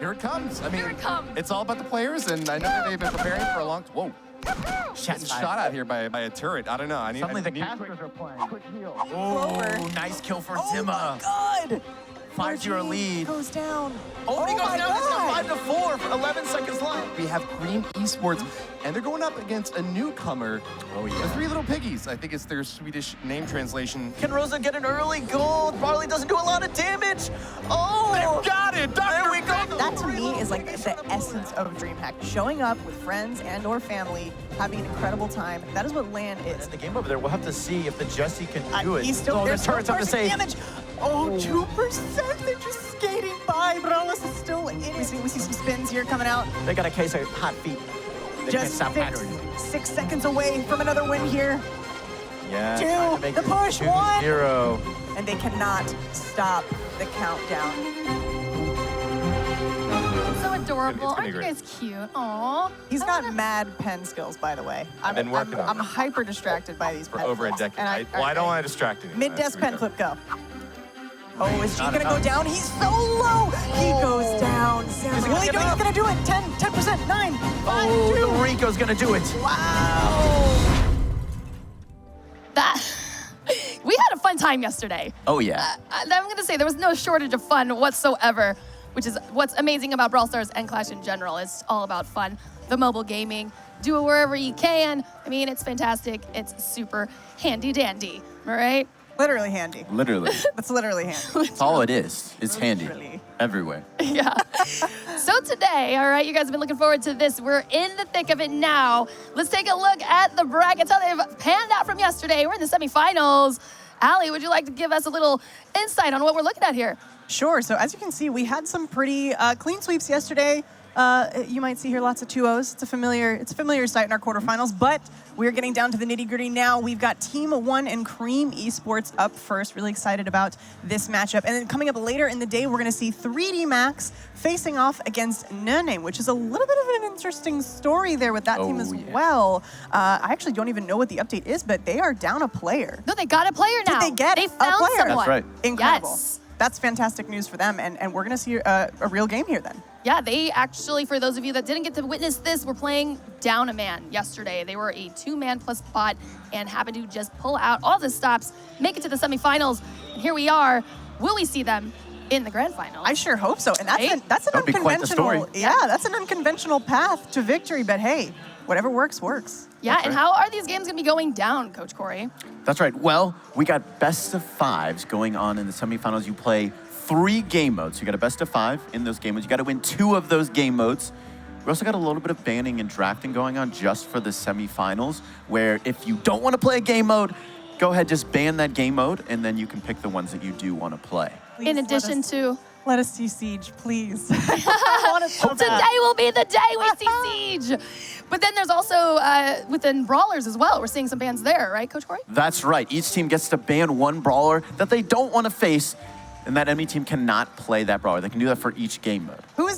Here it comes. I mean, Here it comes. it's all about the players, and I know that they've been preparing for a long time. Whoa. Getting shot out here by a turret. I don't know. Suddenly the casters are playing. Quick heal. Oh, nice kill for Zimma. Oh my God! 5-0 lead. Goes down. Oh, he goes my down. God. It's now 5-4 for 11 seconds left. We have Green Esports, and they're going up against a newcomer. Oh, yeah. The Three Little Piggies. I think it's their Swedish name translation. Can Rosa get an early goal? Barley doesn't do a lot of damage. Oh, They got it. there we go. That to me is like the essence of DreamHack. Showing up with friends and or family, having an incredible time. That is what LAN is. And the game over there, we'll have to see if the Jesse can do it. He's still the there's still turrets have to piercing say. damage. Oh, 2%. They're just skating by. Brawlis is still in it. We see some spins here coming out. They got a case of hot feet. They can't Just stop pattering. 6 seconds away from another win here. Yeah. Two, trying to make the it push, 2-0. And they cannot stop the countdown. So adorable. It's gonna be Aren't you great. guys cute? Aw. He's got mad pen skills, by the way. I've been working on I'm it. hyper distracted by these For pen over a flips. decade. And Well, I don't want to distract anyone. Mid-desk pen flip, go. Oh, is G Not gonna go enough. down? He's so low. He goes down. he Will gonna he give do it? up? He's gonna do it. 10%, 9, 5, Oh, 2. the Rico's gonna do it. Wow. That. We had a fun time yesterday. Oh, yeah. I'm going to say there was no shortage of fun whatsoever, which is what's amazing about Brawl Stars and Clash in general. It's all about fun. The mobile gaming, do it wherever you can. I mean, it's fantastic. It's super handy dandy, all right? Literally handy. Literally. That's literally handy. That's all it is. It's handy. Literally. Everywhere. Yeah. So today, all right, you guys have been looking forward to this. We're in the thick of it now. Let's take a look at the brackets, how they've panned out from yesterday. We're in the semifinals. Allie, would you like to give us a little insight on what we're looking at here? Sure. So as you can see, we had some pretty clean sweeps yesterday. You might see here lots of 2-0s. It's a familiar sight in our quarterfinals, but we're getting down to the nitty-gritty now. We've got Team 1 and Cream Esports up first. Really excited about this matchup. And then coming up later in the day, we're going to see 3D Max facing off against No Name, which is a little bit of an interesting story there with that team as well. I actually don't even know what the update is, but they are down a player. No, they got a player now. Did they get They a found player? someone. That's right. Incredible. Yes. That's fantastic news for them, and we're going to see a real game here then. Yeah, they actually, for those of you that didn't get to witness this, were playing down a man yesterday. They were a 2-man plus bot and happened to just pull out all the stops, make it to the semifinals, and here we are. Will we see them in the grand final? I sure hope so, and that's Right? that's an That'd be quite the story. unconventional. Yeah, that's an unconventional path to victory. But hey, whatever works, works. Yeah, and how are these games going to be going down, Coach Corey? That's right. Well, we got best of 5s going on in the semifinals. You play 3 game modes. You got a best of 5 in those game modes. You got to win 2 of those game modes. We also got a little bit of banning and drafting going on just for the semifinals, where if you don't want to play a game mode, go ahead, just ban that game mode, and then you can pick the ones that you do want to play. Please In let addition us- to, let us see Siege, please. I want it so bad. today will be the day we see Siege. But then there's also, within Brawlers as well, we're seeing some bans there, right, Coach Corey? That's right. Each team gets to ban 1 brawler that they don't want to face, and that enemy team cannot play that brawler. They can do that for each game mode. Who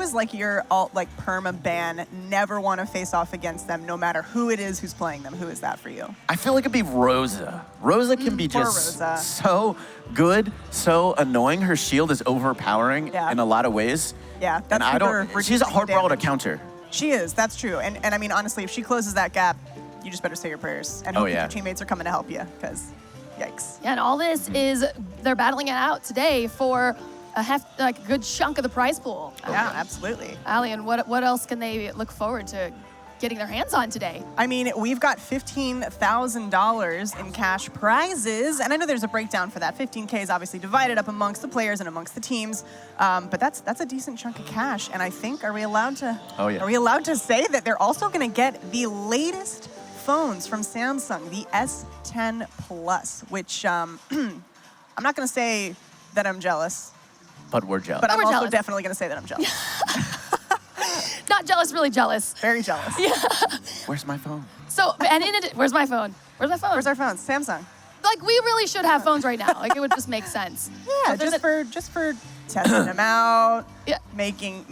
is like your alt like perma ban? Never want to face off against them, no matter who it is who's playing them. Who is that for you? I feel like it'd be Rosa. Rosa can be poor just Rosa. so good, so annoying. Her shield is overpowering Yeah. in a lot of ways. Yeah, And that's I don't. super She's a reducing hard brawler to damage. counter. She is. That's true. And I mean, honestly, if she closes that gap, you just better say your prayers and Oh, hope that yeah. your teammates are coming to help you. Because, yikes. Yeah, and all this is, they're battling it out today for a good chunk of the prize pool. Yeah, absolutely. Allie, and what else can they look forward to getting their hands on today? I mean, we've got $15,000 in cash prizes, and I know there's a breakdown for that. 15K is obviously divided up amongst the players and amongst the teams, but that's a decent chunk of cash. And I think, are we allowed to? Oh, yeah. Are we allowed to say that they're also going to get the latest phones from Samsung, the S10 Plus, which I'm not going to say that I'm jealous, But we're jealous. but I'm we're also jealous. definitely going to say that I'm jealous. Not jealous, really jealous. Very jealous. Where's my phone? So, and where's my phone? Where's my phone? Where's our phones? Samsung. Like, we really should have phones right now. Like, it would just make sense. Yeah, So just for testing them out, Yeah. making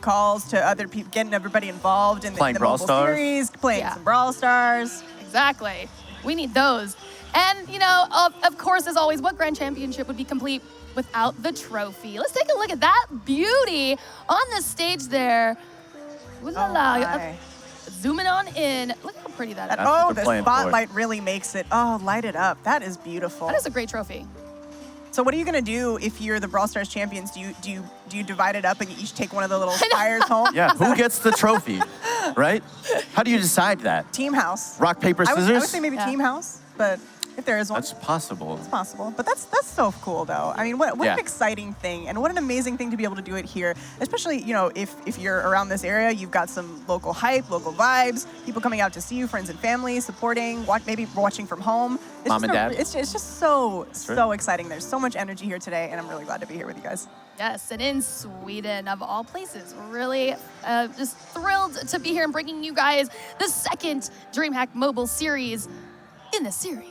calls to other people, getting everybody involved in Playing the Brawl mobile Stars. series, playing Yeah. some Brawl Stars. Exactly. We need those. And, you know, of course, as always, what grand championship would be complete without the trophy. Let's take a look at that beauty on the stage there. Ooh la la. my. Zooming on in. Look how pretty that is. That's what Oh, they're the playing for. spotlight really makes it. Oh, light it up. That is beautiful. That is a great trophy. So what are you gonna do if you're the Brawl Stars champions? Do you divide it up and you each take one of the little spires home? Yeah, who gets the trophy, right? How do you decide that? Team house. Rock, paper, I scissors? would say maybe Yeah. team house, but if there is one, That's possible. it's possible. But that's so cool, though. I mean, what Yeah. an exciting thing, and what an amazing thing to be able to do it here. Especially, you know, if you're around this area, you've got some local hype, local vibes, people coming out to see you, friends and family, supporting, maybe watching from home. It's Mom just and dad. It's just so right. exciting. There's so much energy here today, and I'm really glad to be here with you guys. Yes, and in Sweden, of all places. Really just thrilled to be here and bringing you guys the second DreamHack mobile series in the series.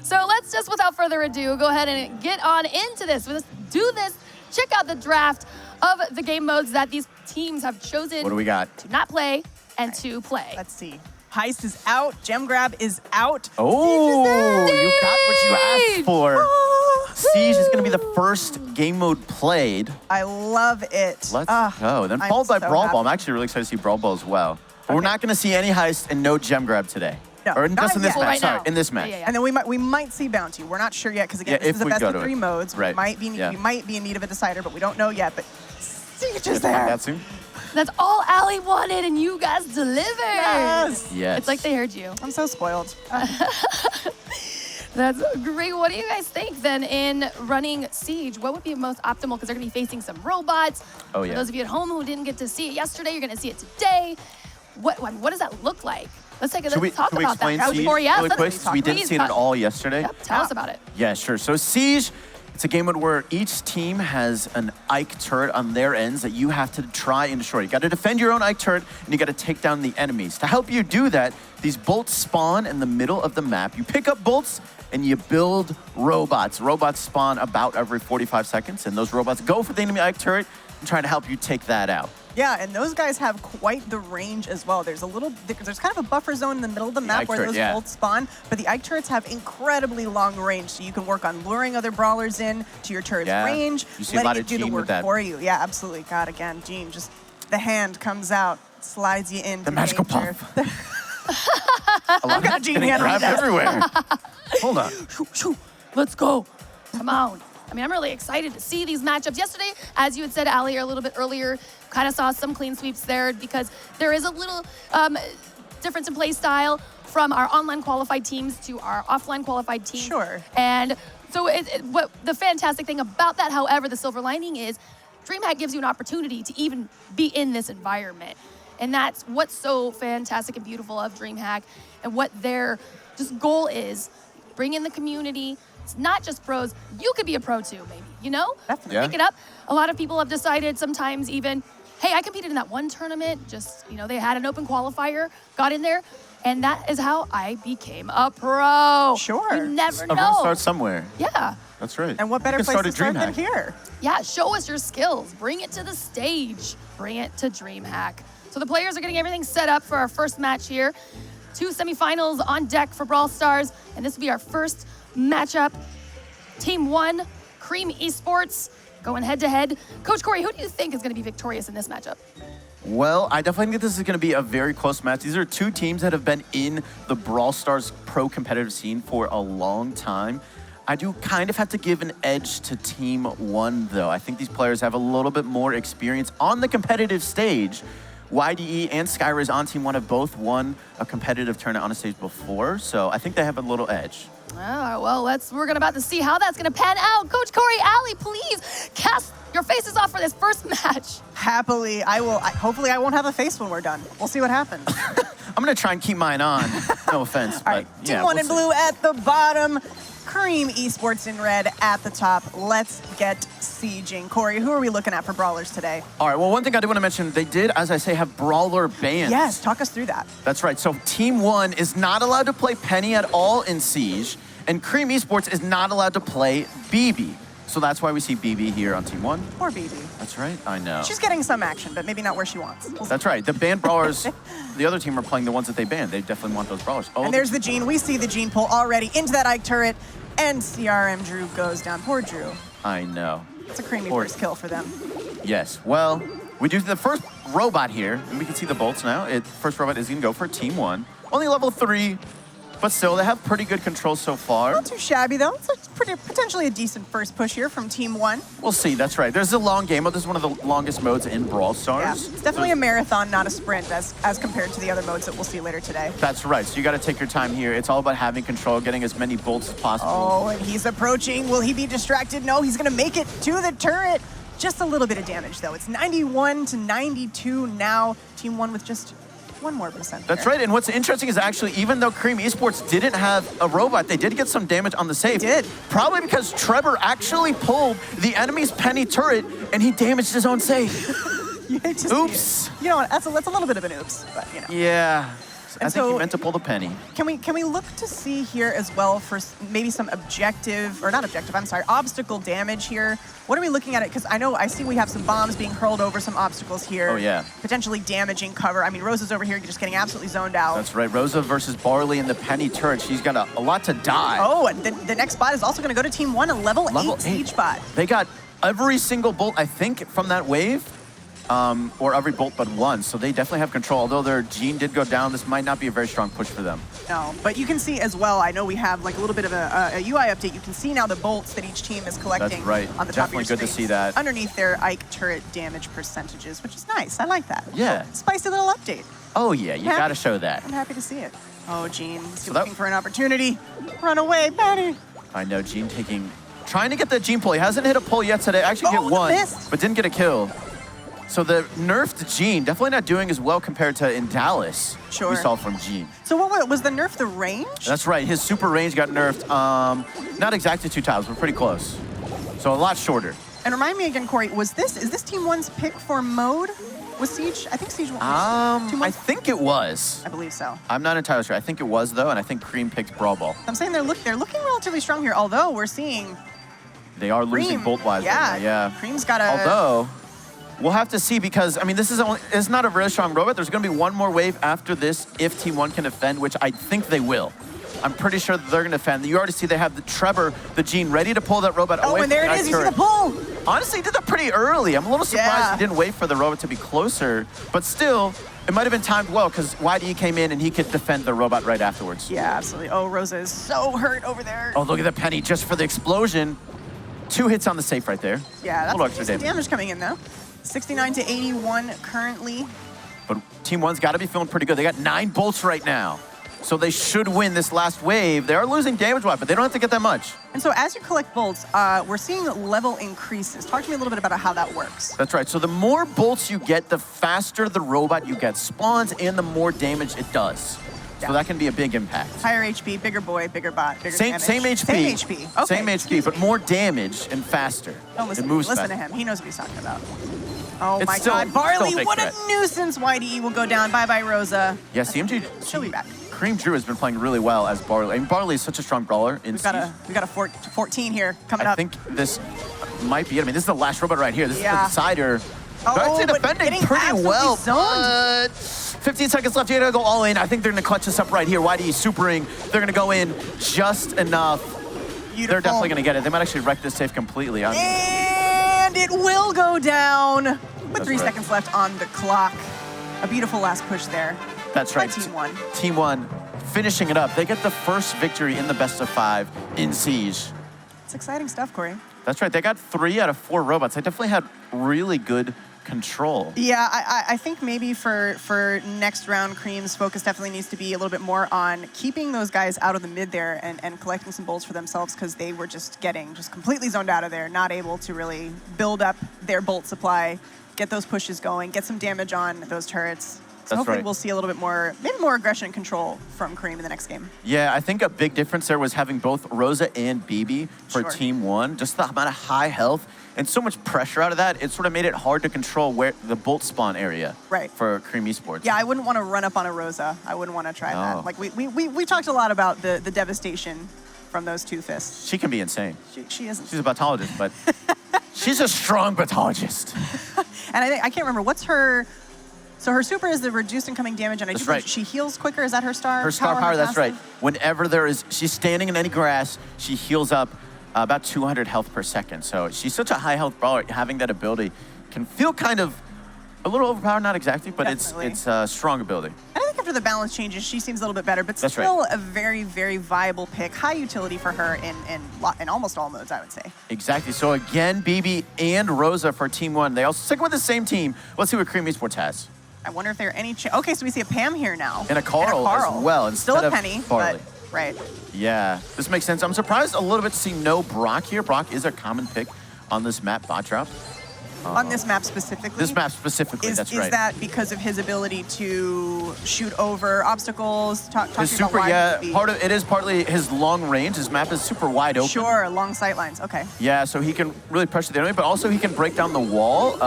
So let's just, without further ado, go ahead and get on into this. Let's do this. Check out the draft of the game modes that these teams have chosen What do we got? to not play and to play. Let's see. Heist is out. Gem Grab is out. Oh, you got what you asked for. Oh, Siege is going to be the first game mode played. I love it. Let's Ah, go. Then I'm followed by so Brawl happy. Ball. I'm actually really excited to see Brawl Ball as well. But we're Okay. not going to see any heist and no gem grab today. No, or not just in this yet. match. Right Sorry, now. in this match. Yeah, yeah. And then we might see Bounty. We're not sure yet because again, Yeah, this if is a we best go of to 3 it. modes. Right. We might be Yeah. we might be in need of a decider, but we don't know yet. But Siege is Find there. out soon. That's all Allie wanted, and you guys delivered. Yes. Yes. It's like they heard you. I'm so spoiled. That's great. What do you guys think then in running Siege? What would be most optimal? Because they're going to be facing some robots. Oh, For yeah. those of you at home who didn't get to see it yesterday, you're going to see it today. What does that look like? Let's talk Can we about explain that. Siege Corey, yes, really let's quick? Since we didn't please see it at all yesterday. Yep, tell us about it. Yeah, sure. So Siege, it's a game mode where each team has an Ike turret on their ends that you have to try and destroy. You got to defend your own Ike turret, and you got to take down the enemies. To help you do that, these bolts spawn in the middle of the map. You pick up bolts, and you build robots. Robots spawn about every 45 seconds, and those robots go for the enemy Ike turret and try to help you take that out. Yeah, and those guys have quite the range as well. There's kind of a buffer zone in the middle of the map Ike where turret, those yeah. bolts spawn, but the Ike turrets have incredibly long range, so you can work on luring other brawlers in to your turret's Yeah. range, You see a lot letting of it do the Gene with work that. for you. Yeah, absolutely. God, again, Gene, just the hand comes out, slides you into The magical danger. pump. A lot got of Gene getting hand grabbed right everywhere. Hold on. Shoo, shoo. Let's go. Come on. I mean, I'm really excited to see these matchups. Yesterday, as you had said, Allie, a little bit earlier, kind of saw some clean sweeps there because there is a little difference in play style from our online qualified teams to our offline qualified teams. Sure. And so what the fantastic thing about that, however, the silver lining is DreamHack gives you an opportunity to even be in this environment. And that's what's so fantastic and beautiful of DreamHack and what their just goal is. Bring in the community. It's not just pros. You could be a pro too, maybe, you know? Definitely. Yeah. Pick it up. A lot of people have decided sometimes even, hey, I competed in that one tournament. Just, they had an open qualifier, got in there, and that is how I became a pro. Sure. You never Everyone know. starts somewhere. Yeah. That's right. And what better You can place to start start at than DreamHack. here? Yeah, show us your skills. Bring it to the stage. Bring it to DreamHack. So the players are getting everything set up for our first match here. 2 semifinals on deck for Brawl Stars, and this will be our first matchup. Team 1, Cream Esports, going head-to-head. Coach Corey, who do you think is going to be victorious in this matchup? Well, I definitely think this is going to be a very close match. These are 2 teams that have been in the Brawl Stars pro competitive scene for a long time. I do kind of have to give an edge to Team 1, though. I think these players have a little bit more experience on the competitive stage. YDE and Skyriz on Team 1 have both won a competitive tournament on a stage before, so I think they have a little edge. Oh, well, we're about to see how that's going to pan out. Coach Corey, Allie, please cast your faces off for this first match. Happily, I will. Hopefully, I won't have a face when we're done. We'll see what happens. I'm going to try and keep mine on. No offense, All but right, yeah, Team 1 we'll in see. blue at the bottom, Cream Esports in red at the top. Let's get sieging. Corey, who are we looking at for brawlers today? All right, well, one thing I do want to mention, they did, as I say, have brawler bans. Yes, talk us through that. That's right. So Team 1 is not allowed to play Penny at all in Siege, and Cream Esports is not allowed to play BB. So that's why we see BB here on Team 1. Poor BB. That's right, I know. She's getting some action, but maybe not where she wants. That's right. The banned brawlers, the other team are playing the ones that they banned. They definitely want those brawlers. Oh, And there's the Gene. We see the Gene pull already into that Ike turret. And CRM Drew goes down. Poor Drew. I know. It's a creamy first kill for them. Yes. Well, we do the first robot here, and we can see the bolts now. First robot is going to go for Team 1. Only level 3, but still, they have pretty good control so far. Not too shabby, though. It's potentially a decent first push here from Team 1. We'll see. That's right. There's a long game mode. This is one of the longest modes in Brawl Stars. Yeah, it's definitely a marathon, not a sprint, as compared to the other modes that we'll see later today. That's right. So you got to take your time here. It's all about having control, getting as many bolts as possible. Oh, and he's approaching. Will he be distracted? No, he's going to make it to the turret. Just a little bit of damage, though. It's 91 to 92 now. Team 1 with just 1 more percent. That's right. And what's interesting is actually, even though Cream Esports didn't have a robot, they did get some damage on the save. They did. Probably because Trevor actually pulled the enemy's penny turret and he damaged his own save. Oops. You know what? That's a little bit of an oops, but you know. Yeah. I think so he meant to pull the penny. Can we look to see here as well for maybe some obstacle damage here? What are we looking at it? Because I see we have some bombs being hurled over some obstacles here. Oh, yeah. Potentially damaging cover. I mean, Rosa's over here just getting absolutely zoned out. That's right. Rosa versus Barley in the penny turret. She's got a lot to die. Oh, and the next spot is also going to go to Team 1, a level 8 siege bot. They got every single bolt, I think, from that wave. Or every bolt but one, so they definitely have control. Although their Gene did go down, this might not be a very strong push for them. No, but you can see as well, I know we have like a little bit of a UI update. You can see now the bolts that each team is collecting. That's right. On the top of your Definitely good to screens see that. underneath their Ike turret damage percentages, which is nice. I like that. Yeah. Spicy little update. Oh, yeah, you got to show that. I'm happy to see it. Oh, Gene, So looking for an opportunity. Run away, Betty. I know, Gene trying to get that Gene pull. He hasn't hit a pull yet today. Actually hit one, but didn't get a kill. So the nerfed Gene, definitely not doing as well compared to in Dallas. Sure. We saw from Gene. So what was the nerf, the range? That's right. His super range got nerfed. Not exactly 2 tiles, but pretty close. So a lot shorter. And remind me again, Corey, is this Team 1's pick for mode? Was Siege? I think Siege was 2 months. I think it was. I believe so. I'm not entirely sure. I think it was, though, and I think Cream picked Brawl Ball. I'm saying they're looking relatively strong here, although we're seeing They are losing Cream. bolt-wise. Yeah, right now, yeah. Cream's got a... Although, we'll have to see because, I mean, it's not a really strong robot. There's going to be one more wave after this if Team 1 can defend, which I think they will. I'm pretty sure that they're going to defend. You already see they have the Trevor, the Gene, ready to pull that robot away. Oh, and there it is. You see the pull. Honestly, he did that pretty early. I'm a little surprised he didn't wait for the robot to be closer. But still, it might have been timed well because YDE came in and he could defend the robot right afterwards. Yeah, absolutely. Oh, Rosa is so hurt over there. Oh, look at the penny just for the explosion. 2 hits on the safe right there. Yeah, that's a little extra damage coming in, though. 69 to 81 currently. But Team 1's got to be feeling pretty good. They got 9 bolts right now. So they should win this last wave. They are losing damage-wise, but they don't have to get that much. And so as you collect bolts, we're seeing level increases. Talk to me a little bit about how that works. That's right. So the more bolts you get, the faster the robot you get spawns and the more damage it does. Yeah. So that can be a big impact. Higher HP, bigger boy, bigger bot, bigger damage. Same HP. Same HP. Okay. Same HP, but more damage and faster. Don't listen, it moves listen faster. to him. He knows what he's talking about. Oh It's my still- God, Barley, still a big what threat. a nuisance. YDE will go down. Bye-bye, Rosa. Yeah, CMG. She'll be back. Cream Drew has been playing really well as Barley. I mean, Barley is such a strong brawler in We've got a 14 here coming I up. think this might be it. I mean, this is the last robot right here. This is the decider. Oh, They're actually but defending getting pretty absolutely well, zoned. but 15 seconds left. You gotta go all in. I think they're gonna clutch this up right here. YDE supering. They're gonna go in just enough. Beautiful. They're definitely gonna get it. They might actually wreck this safe completely. And it will go down with That's 3 right. seconds left on the clock. A beautiful last push there. That's by right. Team 1. Team 1 finishing it up. They get the first victory in the best of 5 in Siege. It's exciting stuff, Corey. That's right. They got 3 out of 4 robots. They definitely had really good control. Yeah, I think maybe for next round, Cream's focus definitely needs to be a little bit more on keeping those guys out of the mid there and collecting some bolts for themselves because they were just completely zoned out of there, not able to really build up their bolt supply, get those pushes going, get some damage on those turrets. So hopefully we'll see a little bit more, maybe more aggression and control from Cream in the next game. Yeah, I think a big difference there was having both Rosa and BB for Team 1. Just the amount of high health and so much pressure out of that, it sort of made it hard to control where the bolt spawn area for Cream Esports. Yeah, I wouldn't want to run up on a Rosa. I wouldn't want to try that. Like we talked a lot about the devastation from those 2 fists. She can be insane. She isn't. She's a batologist, but she's a strong batologist. And I can't remember, what's her So her super is the reduced incoming damage, and I do believe she heals quicker. Is that her star? Her star power, that's right. passive? Whenever she's standing in any grass, she heals up about 200 health per second. So she's such a high health brawler. Having that ability can feel kind of a little overpowered, not exactly, but it's a strong ability. And I think after the balance changes, she seems a little bit better, but That's still right. a very, very viable pick. High utility for her in almost all modes, I would say. Exactly. So again, BB and Rosa for Team 1. They also stick with the same team. Let's see what Cream Esports has. I wonder if there are any... Okay, so we see a Pam here now. And a Carl as well, Still instead a of Penny, Barley. but... Right. Yeah, this makes sense. I'm surprised a little bit to see no Brock here. Brock is a common pick on this map, bot drop. On this map specifically? This map specifically, that's right. Is that because of his ability to shoot over obstacles? His super, it is partly his long range. His map is super wide open. Sure, long sight lines, okay. Yeah, so he can really pressure the enemy, but also he can break down the wall,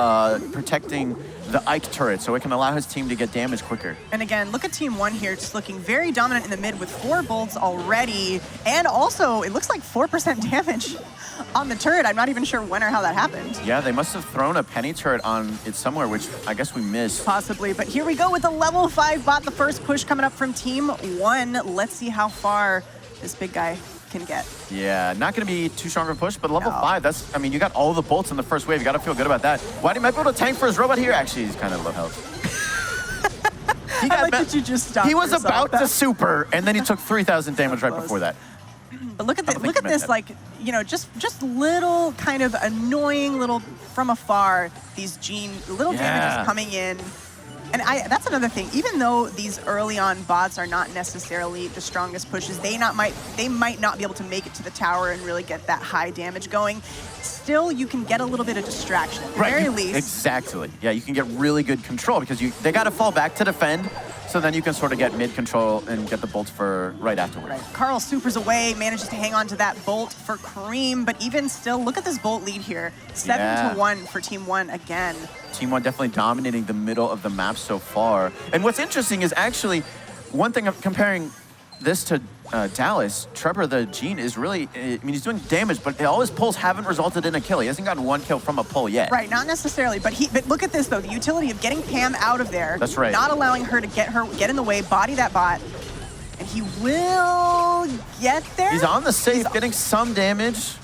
protecting the Ike turret, so it can allow his team to get damage quicker. And again, look at Team 1 here, just looking very dominant in the mid with 4 bolts already, and also, it looks like 4% damage on the turret. I'm not even sure when or how that happened. Yeah, they must have thrown a Penny turret on it somewhere, which I guess we missed. Possibly, but here we go with the level 5 bot, the first push coming up from Team 1. Let's see how far this big guy can get. Yeah, not going to be too strong of a push, but level 5, I mean, you got all the bolts in the first wave. You got to feel good about that. Whitey might be able to tank for his robot here. Actually, he's kind of low health. I like that you just stopped. He was about to super, and then he took 3,000 damage right before that. But look at this, like, you know, just little kind of annoying little from afar, these little damages coming in. And that's another thing. Even though these early on bots are not necessarily the strongest pushes, they might not be able to make it to the tower and really get that high damage going. Still, you can get a little bit of distraction at the very least. Exactly. Yeah, you can get really good control because they got to fall back to defend. So then you can sort of get mid control and get the bolts for right afterwards. Right. Carl supers away, manages to hang on to that bolt for Cream, but even still, look at this bolt lead here. 7-1 for Team 1 again. Team 1 definitely dominating the middle of the map so far. And what's interesting is actually, one thing of comparing this to Dallas, Trevor the Gene is really, I mean, he's doing damage, but all his pulls haven't resulted in a kill. He hasn't gotten 1 kill from a pull yet. Right, not necessarily, but look at this though, the utility of getting Pam out of there. That's right. Not allowing her to get in the way, body that bot, and he will get there. He's on the safe, getting some damage.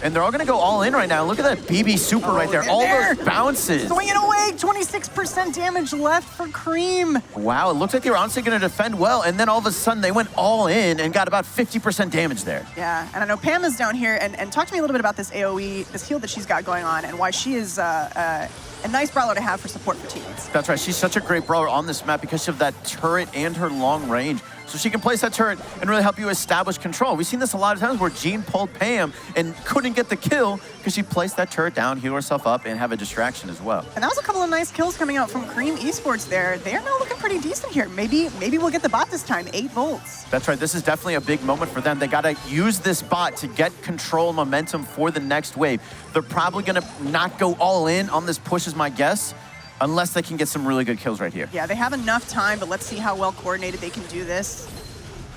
And they're all going to go all in right now. Look at that BB super right there. All those bounces. Swinging away, 26% damage left for Cream. Wow, it looks like they were honestly going to defend well, and then all of a sudden they went all in and got about 50% damage there. Yeah, and I know Pam is down here, and talk to me a little bit about this AoE, this heal that she's got going on, and why she is a nice brawler to have for support for teammates. That's right, she's such a great brawler on this map because of that turret and her long range. So she can place that turret and really help you establish control. We've seen this a lot of times where Jean pulled Pam and couldn't get the kill because she placed that turret down, heal herself up, and have a distraction as well. And that was a couple of nice kills coming out from Cream Esports there. They are now looking pretty decent here. Maybe we'll get the bot this time, 8 volts. That's right, this is definitely a big moment for them. They gotta use this bot to get control and momentum for the next wave. They're probably gonna not go all in on this push is my guess, unless they can get some really good kills right here. Yeah, they have enough time, but let's see how well coordinated they can do this.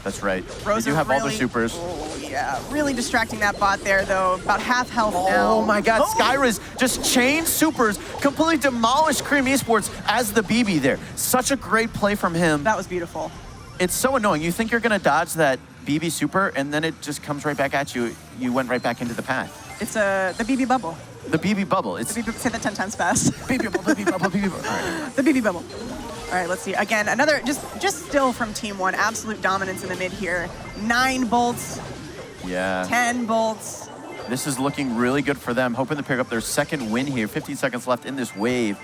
That's right. Rosa they do have all the supers. Oh, yeah. Really distracting that bot there, though. About half health now. Oh, my God. Skyra's just chained supers, completely demolished Cream Esports as the BB there. Such a great play from him. That was beautiful. It's so annoying. You think you're going to dodge that BB super, and then it just comes right back at you. You went right back into the path. It's the BB bubble. The BB bubble. It's say that 10 times fast. BB bubble, BB bubble, BB bubble. All right. The BB bubble. All right, let's see. Again, another, just still from Team 1, absolute dominance in the mid here. 9 bolts. Yeah. 10 bolts. This is looking really good for them, hoping to pick up their second win here. 15 seconds left in this wave.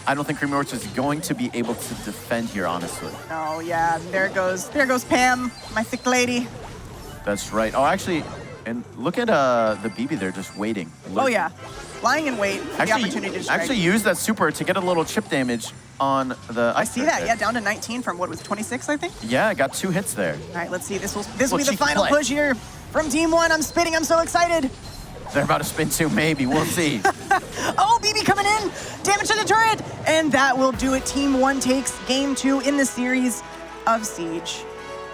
I don't think Cream Esports is going to be able to defend here, honestly. Oh, yeah. There goes Pam, my thick lady. That's right. Oh, actually, and look at the BB there just waiting. Oh, yeah. Lying in wait for the opportunity to strike. Actually use that super to get a little chip damage on the... I see that, yeah, down to 19 from, what was it, 26, I think? Yeah, got 2 hits there. All right, let's see. This will be the final push here from Team 1. I'm spinning. I'm so excited. They're about to spin too, maybe. We'll see. Oh, BB coming in. Damage to the turret. And that will do it. Team 1 takes game 2 in the series of Siege.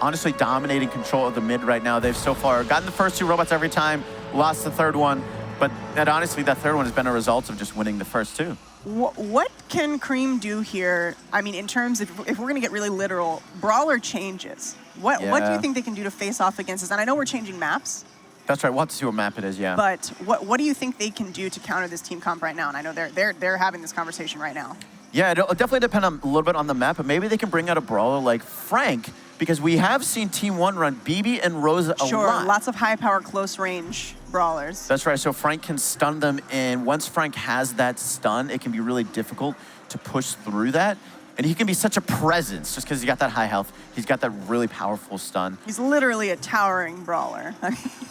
Honestly, dominating control of the mid right now. They've so far gotten the first 2 robots every time, lost the third one. But that honestly, that third one has been a result of just winning the first two. What can Cream do here? I mean, in terms of, if we're going to get really literal, Brawler changes. What do you think they can do to face off against us? And I know we're changing maps. That's right. We'll have to see what map it is, yeah. But what do you think they can do to counter this team comp right now? And I know they're having this conversation right now. Yeah, it'll definitely depend a little bit on the map, but maybe they can bring out a brawler like Frank, because we have seen Team 1 run BB and Rosa a lot. Sure, lots of high power, close range brawlers. That's right, so Frank can stun them, and once Frank has that stun, it can be really difficult to push through that. And he can be such a presence just because he's got that high health. He's got that really powerful stun. He's literally a towering brawler.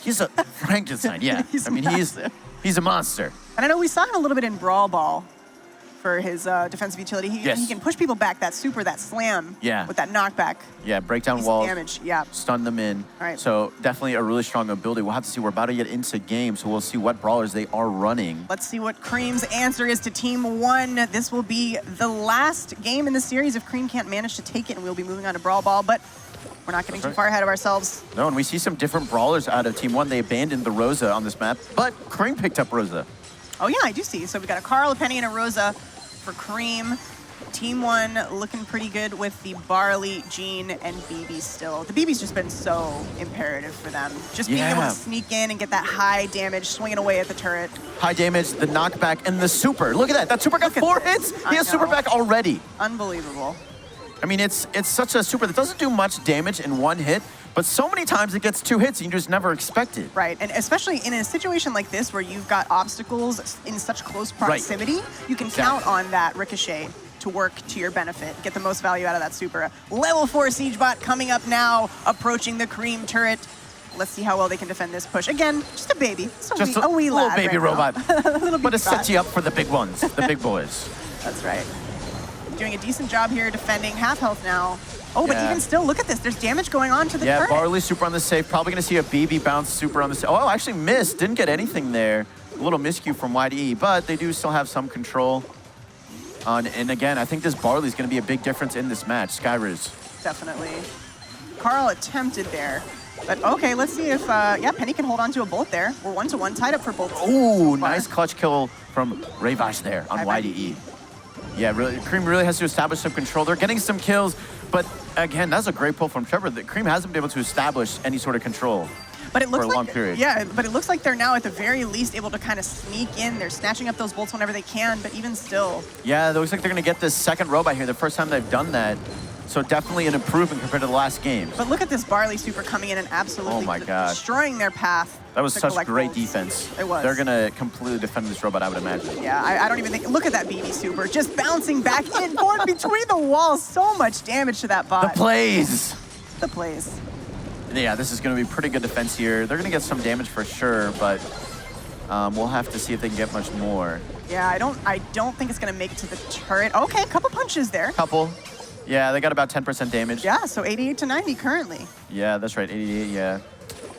He's a Frankenstein, yeah. He's a monster. And I know we saw him a little bit in Brawl Ball for his defensive utility. He can push people back, that super, that slam, with that knockback. Yeah, break down walls, damage, yeah. stun them in. All right. So definitely a really strong ability. We'll have to see. We're about to get into game, so we'll see what brawlers they are running. Let's see what Cream's answer is to Team 1. This will be the last game in the series if Cream can't manage to take it, and we'll be moving on to Brawl Ball, but we're not getting too far ahead of ourselves. No, and we see some different brawlers out of Team 1. They abandoned the Rosa on this map, but Cream picked up Rosa. Oh yeah, I do see. So we got a Carl, a Penny, and a Rosa for Cream. Team 1 looking pretty good with the Barley, Jean, and BB still. The BB's just been so imperative for them. Just being able to sneak in and get that high damage, swinging away at the turret. High damage, the knockback, and the super. Look at that. That super got 4 hits. He has super back already. Unbelievable. I mean, it's such a super that doesn't do much damage in 1 hit, but so many times it gets 2 hits and you just never expect it. Right, and especially in a situation like this where you've got obstacles in such close proximity, you can count on that ricochet to work to your benefit, get the most value out of that super. Level 4 Siege Bot coming up now, approaching the Cream turret. Let's see how well they can defend this push. Again, just a baby, just a wee little lad baby right robot. But it sets you up for the big ones, the big boys. That's right. Doing a decent job here defending, half health now. Oh, but even still, look at this. There's damage going on to the turret. Yeah, Barley super on the safe. Probably going to see a BB bounce super on the safe. Oh, actually missed. Didn't get anything there. A little miscue from YDE, but they do still have some control. And again, I think this Barley is going to be a big difference in this match. Skyriz. Definitely. Carl attempted there. But okay, let's see if, Penny can hold on to a bolt there. We're 1-1, tied up for bolts. Oh, nice clutch kill from Ravash there on YDE. Yeah, really, Cream really has to establish some control. They're getting some kills, but again, that's a great pull from Trevor. Cream hasn't been able to establish any sort of control but it looks for a long period. Yeah, but it looks like they're now at the very least able to kind of sneak in. They're snatching up those bolts whenever they can, but even still. Yeah, it looks like they're going to get this second robot here, the first time they've done that. So definitely an improvement compared to the last games. But look at this Barley super coming in and absolutely destroying their path. That was such great defense. It was. They're going to completely defend this robot, I would imagine. Yeah, I don't even think... Look at that BB super. Just bouncing back and forth between the walls. So much damage to that bot. The plays. The plays. Yeah, this is going to be pretty good defense here. They're going to get some damage for sure, but we'll have to see if they can get much more. Yeah, I don't think it's going to make it to the turret. Okay, a couple punches there. Couple. Yeah, they got about 10% damage. Yeah, so 88 to 90 currently. Yeah, that's right, 88, yeah.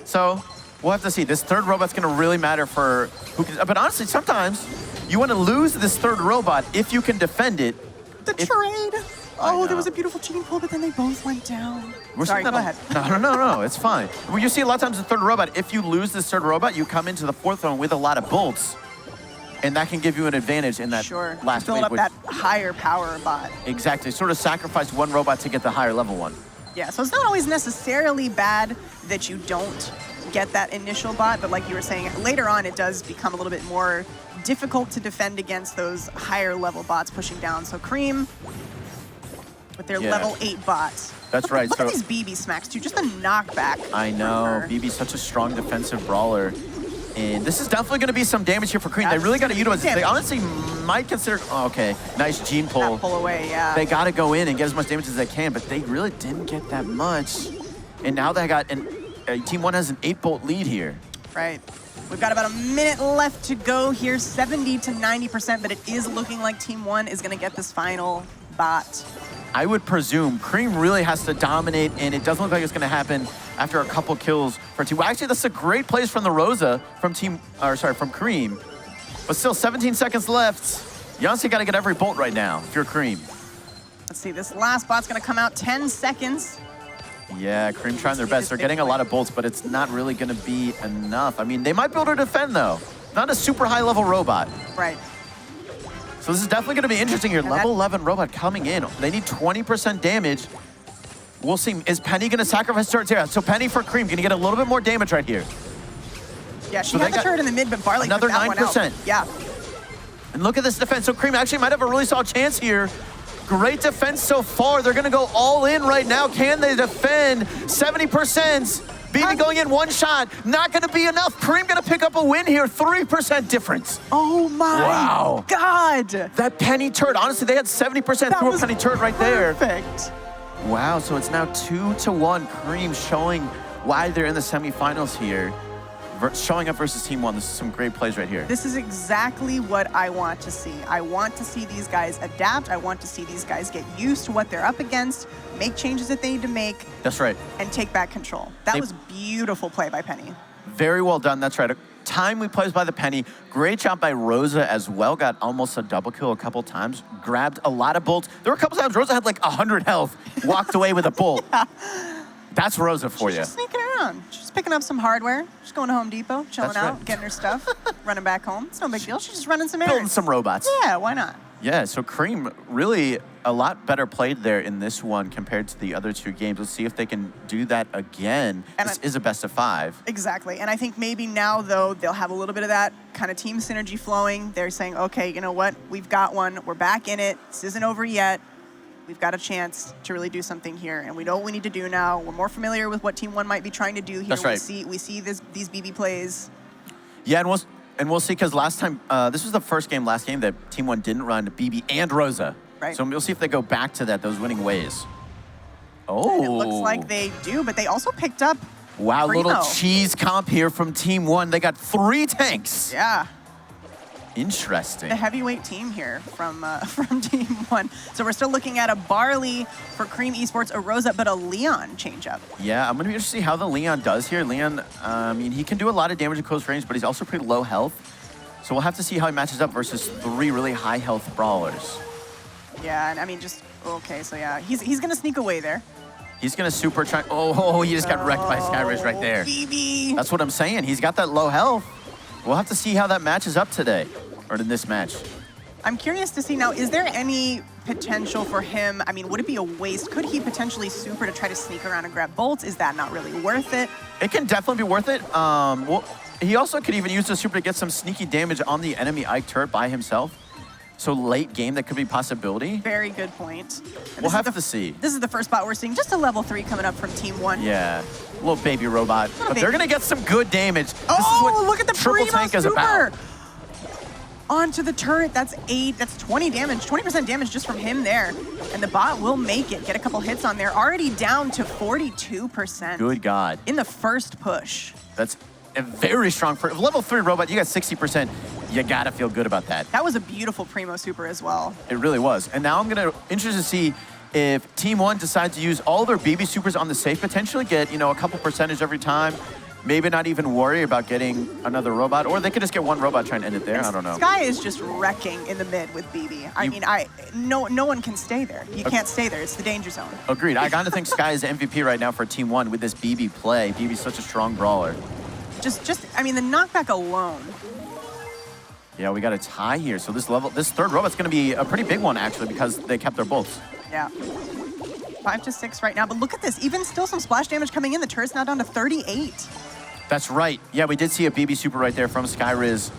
So we'll have to see. This third robot's going to really matter for who can... But honestly, sometimes you want to lose this third robot if you can defend it. The trade. Oh, there was a beautiful chain pull, but then they both went down. Sorry, go ahead. No, it's fine. Well, you see a lot of times the third robot, if you lose this third robot, you come into the fourth one with a lot of bolts. And that can give you an advantage in that last build wave. Up that higher power bot. Exactly. Sort of sacrifice one robot to get the higher level one. Yeah, so it's not always necessarily bad that you don't get that initial bot, but like you were saying, later on it does become a little bit more difficult to defend against those higher level bots pushing down. So Cream with their level 8 bots. That's right. Look at these BB smacks too, just a knockback. I know. BB's such a strong defensive brawler. And this is definitely going to be some damage here for Cream. They really got to utilize this. They honestly might consider... Oh, okay, nice gene pull. That pull away, yeah. They got to go in and get as much damage as they can, but they really didn't get that much. And now they got... Team 1 has an 8-bolt lead here. Right. We've got about a minute left to go here, 70 to 90%, but it is looking like Team 1 is going to get this final bot. I would presume Cream really has to dominate, and it doesn't look like it's going to happen after a couple kills for Team. Well, actually, that's a great place from the Rosa from from Cream. But still, 17 seconds left. You honestly got to get every bolt right now if you're Cream. Let's see, this last bot's going to come out 10 seconds. Yeah, Cream trying their best. They're getting a lot of bolts, but it's not really going to be enough. I mean, they might be able to defend, though. not a super high level robot. Right. So this is definitely going to be interesting here. And Level 11 robot coming in. They need 20% damage. We'll see. Is Penny going to sacrifice turrets here? So Penny for Cream going to get a little bit more damage right here. Yeah, she So had they the got turret in the mid, but Barley another took that one out. 9%. Yeah. And look at this defense. So Cream actually might have a really solid chance here. Great defense so far. They're going to go all in right now. Can they defend? 70%. BB going in one shot. Not going to be enough. Cream going to pick up a win here. 3% difference. Oh my Wow. God. That Penny turret. Honestly, they had 70% through a Penny turret right there. Perfect. Wow, so it's now 2-1. Cream showing why they're in the semifinals here. Showing up versus Team 1. This is some great plays right here. This is exactly what I want to see. I want to see these guys adapt. I want to see these guys get used to what they're up against, make changes that they need to make. That's right. And take back control. That was beautiful play by Penny. Very well done. That's right. Timely plays by the Penny. Great job by Rosa as well. Got almost a double kill a couple times. Grabbed a lot of bolts. There were a couple times Rosa had like 100 health. Walked away with a bolt. Yeah. That's Rosa for you. She's just sneaking around. She's picking up some hardware. She's going to Home Depot, chilling That's out, right. getting her stuff, running back home. It's no big deal. She's just running some errands. Building some robots. Yeah, why not? Yeah, so Cream really a lot better played there in this one compared to the other two games. Let's see if they can do that again. And this is a best of 5. Exactly. And I think maybe now, though, they'll have a little bit of that kind of team synergy flowing. They're saying, okay, you know what? We've got one. We're back in it. This isn't over yet. We've got a chance to really do something here, and we know what we need to do now. We're more familiar with what Team 1 might be trying to do here. That's right. We see these BB plays. Yeah, and we'll see, because last time, this was the first game, last game, that Team 1 didn't run BB and Rosa. Right. So we'll see if they go back to that, those winning ways. Oh. And it looks like they do, but they also picked up Wow, Primo. little cheese comp here from Team 1. They got 3 tanks. Yeah. Interesting. The heavyweight team here from Team 1. So we're still looking at a Barley for Cream Esports, a Rosa, but a Leon changeup. Yeah, I'm going to be interested to see how the Leon does here. Leon, I mean, he can do a lot of damage at close range, but he's also pretty low health. So we'll have to see how he matches up versus 3 really high health brawlers. Yeah, and I mean, just, okay, so yeah, he's going to sneak away there. He's going to super try. Oh, he just got wrecked by Skyriz right there. BB. That's what I'm saying. He's got that low health. We'll have to see how that matches up today, or in this match. I'm curious to see now, is there any potential for him? I mean, would it be a waste? Could he potentially super to try to sneak around and grab bolts? Is that not really worth it? It can definitely be worth it. Well, he also could even use the super to get some sneaky damage on the enemy Ike turret by himself. So late game, that could be a possibility. Very good point. We'll have to see. This is the first spot we're seeing. Just a level 3 coming up from Team 1. Yeah, little baby robot. But they're gonna get some good damage. Oh, This is what look at the triple Primo tank is super. about. Onto the turret, that's 20 damage, 20% damage just from him there. And the bot will make it, get a couple hits on there. Already down to 42%. Good God. In the first push. That's a very strong, for level 3 robot, you got 60%. You gotta feel good about that. That was a beautiful Primo super as well. It really was. And now I'm interested to see if Team 1 decides to use all their BB supers on the safe, potentially get, you know, a couple percentage every time. Maybe not even worry about getting another robot, or they could just get one robot trying to end it there. I don't know. Sky is just wrecking in the mid with BB. I mean, no one can stay there. You can't stay there. It's the danger zone. Agreed. I gotta think Sky is MVP right now for Team 1 with this BB play. BB's such a strong brawler. I mean, the knockback alone. Yeah, we got a tie here. So this third robot's gonna be a pretty big one actually, because they kept their bolts. Yeah. 5 to 6 right now, but look at this. Even still some splash damage coming in. The turret's now down to 38. That's right. Yeah, we did see a BB super right there from Skyriz.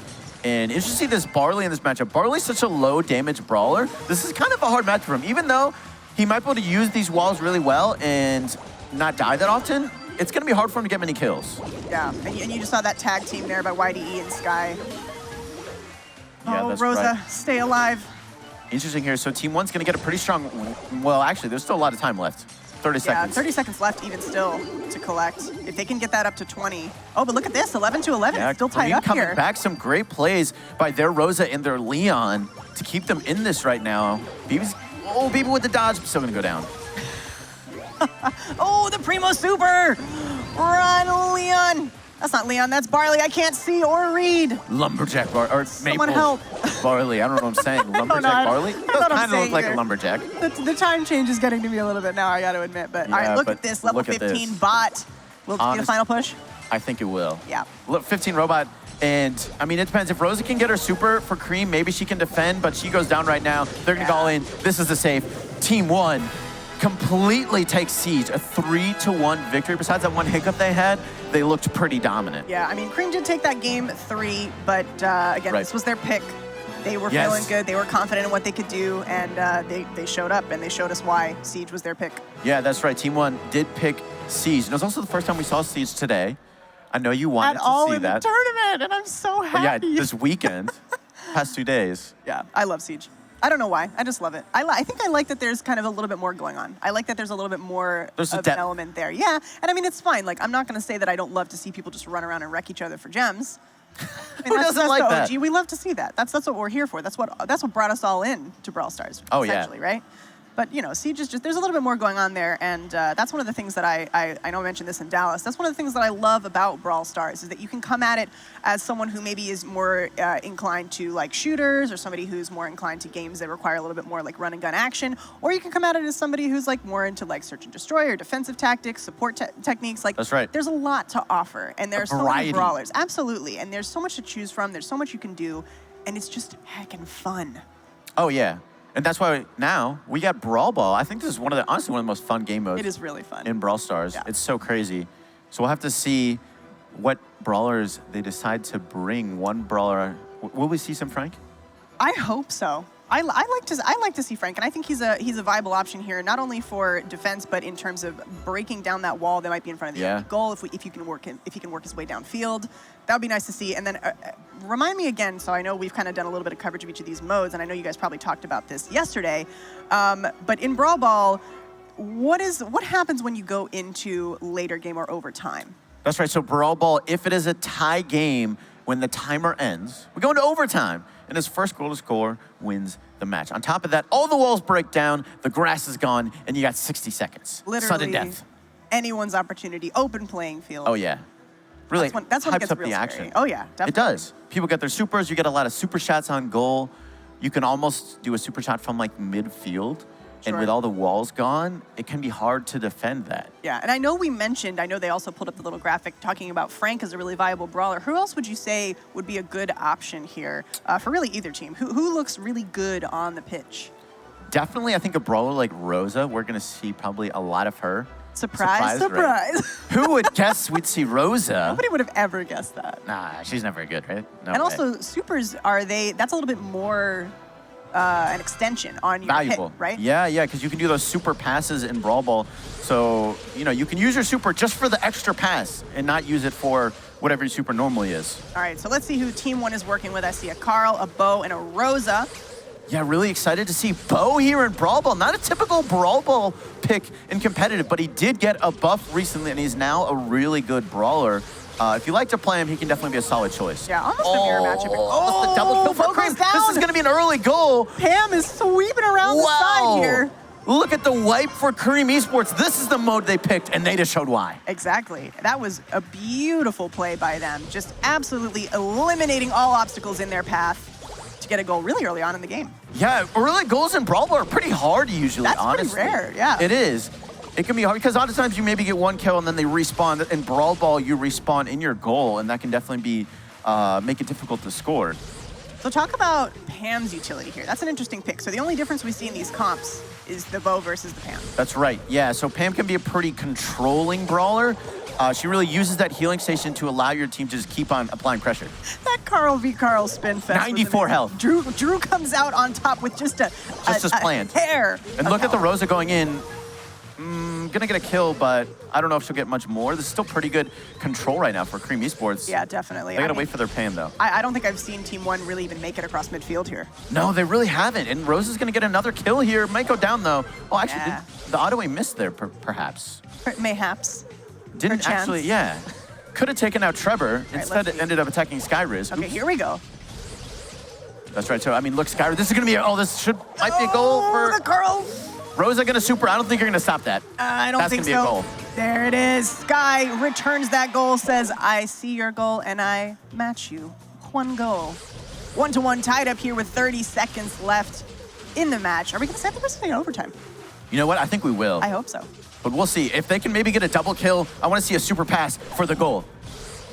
And interesting to see this Barley in this matchup. Barley's such a low damage brawler. This is kind of a hard match for him. Even though he might be able to use these walls really well and not die that often, it's gonna be hard for him to get many kills. Yeah, and you just saw that tag team there by YDE and Sky. Yeah, oh, that's Rosa, right. stay alive. Interesting here. So Team 1's gonna get a pretty strong, well, actually, there's still a lot of time left. 30 seconds. Yeah, 30 seconds left even still to collect. If they can get that up to 20. Oh, but look at this, 11 to 11. Yeah, It's still tied Cream up coming here. back. Some great plays by their Rosa and their Leon to keep them in this right now. BB with the dodge, still gonna go down. Oh, the Primo super! Run, Leon! That's not Leon, that's Barley. I can't see or read. Lumberjack or Someone Maple help. Barley. I don't know what I'm saying. Lumberjack Barley? It does kind of look like a lumberjack. The time change is getting to me a little bit now, I got to admit. But all right, look at this. Level 15 bot. Will it be the final push? I think it will. Yeah. Look, 15 robot And, I mean, it depends. If Rosa can get her super for Cream, maybe she can defend, but she goes down right now. They're going to go all in. This is the safe. Team 1 completely takes Siege. A 3-1 victory. Besides that one hiccup they had, they looked pretty dominant. Yeah, I mean, Cream did take that game 3, but again, this was their pick. They were feeling good. They were confident in what they could do, and they showed up, and they showed us why Siege was their pick. Yeah, that's right. Team 1 did pick Siege. And it was also the first time we saw Siege today. I know you wanted to see that. At all in the tournament, and I'm so happy. But yeah, this weekend, past 2 days. Yeah, I love Siege. I don't know why. I just love it. I think I like that there's kind of a little bit more going on. I like that there's a little bit more of an element there. Yeah, and I mean, it's fine. Like, I'm not going to say that I don't love to see people just run around and wreck each other for gems. I mean, Who doesn't like that? OG. We love to see that. That's what we're here for. That's what brought us all in to Brawl Stars. Oh, essentially, right? But, you know, Siege is just, there's a little bit more going on there, and that's one of the things that I know I mentioned this in Dallas. That's one of the things that I love about Brawl Stars is that you can come at it as someone who maybe is more inclined to, like, shooters, or somebody who's more inclined to games that require a little bit more, like, run-and-gun action, or you can come at it as somebody who's, like, more into, like, search and destroy, or defensive tactics, support techniques. Like, that's right. There's a lot to offer, and there's so many brawlers. Absolutely, and there's so much to choose from. There's so much you can do, and it's just heckin' fun. Oh, yeah. And that's why now we got Brawl Ball. I think this is honestly one of the most fun game modes. It is really fun. In Brawl Stars. Yeah. It's so crazy. So we'll have to see what brawlers they decide to bring. One brawler. Will we see some Frank? I hope so. I like to see Frank, and I think he's a viable option here, not only for defense, but in terms of breaking down that wall that might be in front of the enemy goal. If he can work his way downfield, that would be nice to see. And then remind me again. So I know we've kind of done a little bit of coverage of each of these modes, and I know you guys probably talked about this yesterday. But in Brawl Ball, what happens when you go into later game or overtime? That's right. So Brawl Ball, if it is a tie game, when the timer ends, we go into overtime. And his first goal to score wins the match. On top of that, all the walls break down, the grass is gone, and you got 60 seconds. Literally, sudden death. Anyone's opportunity, open playing field. Oh, yeah. Really that's when it hypes gets up real the scary. action. Oh, yeah, definitely. It does. People get their supers. You get a lot of super shots on goal. You can almost do a super shot from, like, midfield. And with all the walls gone, it can be hard to defend that. Yeah, and I know they also pulled up the little graphic talking about Frank as a really viable brawler. Who else would you say would be a good option here for really either team? Who looks really good on the pitch? Definitely, I think a brawler like Rosa, we're going to see probably a lot of her. Surprise. Right? Who would guess we'd see Rosa? Nobody would have ever guessed that. Nah, she's not very good, right? No and way. also, supers, that's a little bit more an extension on your valuable, hit, right? Yeah, because you can do those super passes in Brawl Ball. So, you know, you can use your super just for the extra pass and not use it for whatever your super normally is. All right, so let's see who Team 1 is working with. I see a Carl, a Bo, and a Rosa. Yeah, really excited to see Bo here in Brawl Ball. Not a typical Brawl Ball pick in competitive, but he did get a buff recently, and he's now a really good brawler. If you like to play him, he can definitely be a solid choice. Yeah, almost a mirror matchup. Oh, the double kill for Cream. This is going to be an early goal. Pam is sweeping around the side here. Look at the wipe for Cream Esports. This is the mode they picked, and they just showed why. Exactly. That was a beautiful play by them. Just absolutely eliminating all obstacles in their path to get a goal really early on in the game. Yeah, early goals in Brawl Ball are pretty hard usually, honestly. That's pretty rare, yeah. It is. It can be hard because a lot of times you maybe get one kill and then they respawn. In Brawl Ball, you respawn in your goal, and that can definitely be make it difficult to score. So talk about Pam's utility here. That's an interesting pick. So the only difference we see in these comps is the Bo versus the Pam. That's right. Yeah, so Pam can be a pretty controlling brawler. She really uses that healing station to allow your team to just keep on applying pressure. That Carl v. Carl spin fest. 94 health. Drew comes out on top with just a hair. And look at the Rosa going in. Gonna get a kill, but I don't know if she'll get much more. This is still pretty good control right now for Cream Esports. Yeah, definitely. They gotta wait for their Pam, though. I don't think I've seen Team 1 really even make it across midfield here. No, they really haven't. And Rosa's gonna get another kill here. Might go down, though. Oh, actually, the auto-aim missed there, perhaps. Mayhaps. Didn't actually, yeah. Could have taken out Trevor. Instead, it ended up attacking Skyriz. Okay, here we go. That's right. So, I mean, look, Skyriz, this is gonna be, might be a goal for... the Carl. Rosa gonna super. I don't think you're gonna stop that. I don't think so. That's gonna be a goal. There it is. Sky returns that goal, says, I see your goal and I match you. One goal. 1-1 tied up here with 30 seconds left in the match. Are we gonna set the rest of the overtime? You know what? I think we will. I hope so. But we'll see. If they can maybe get a double kill, I want to see a super pass for the goal.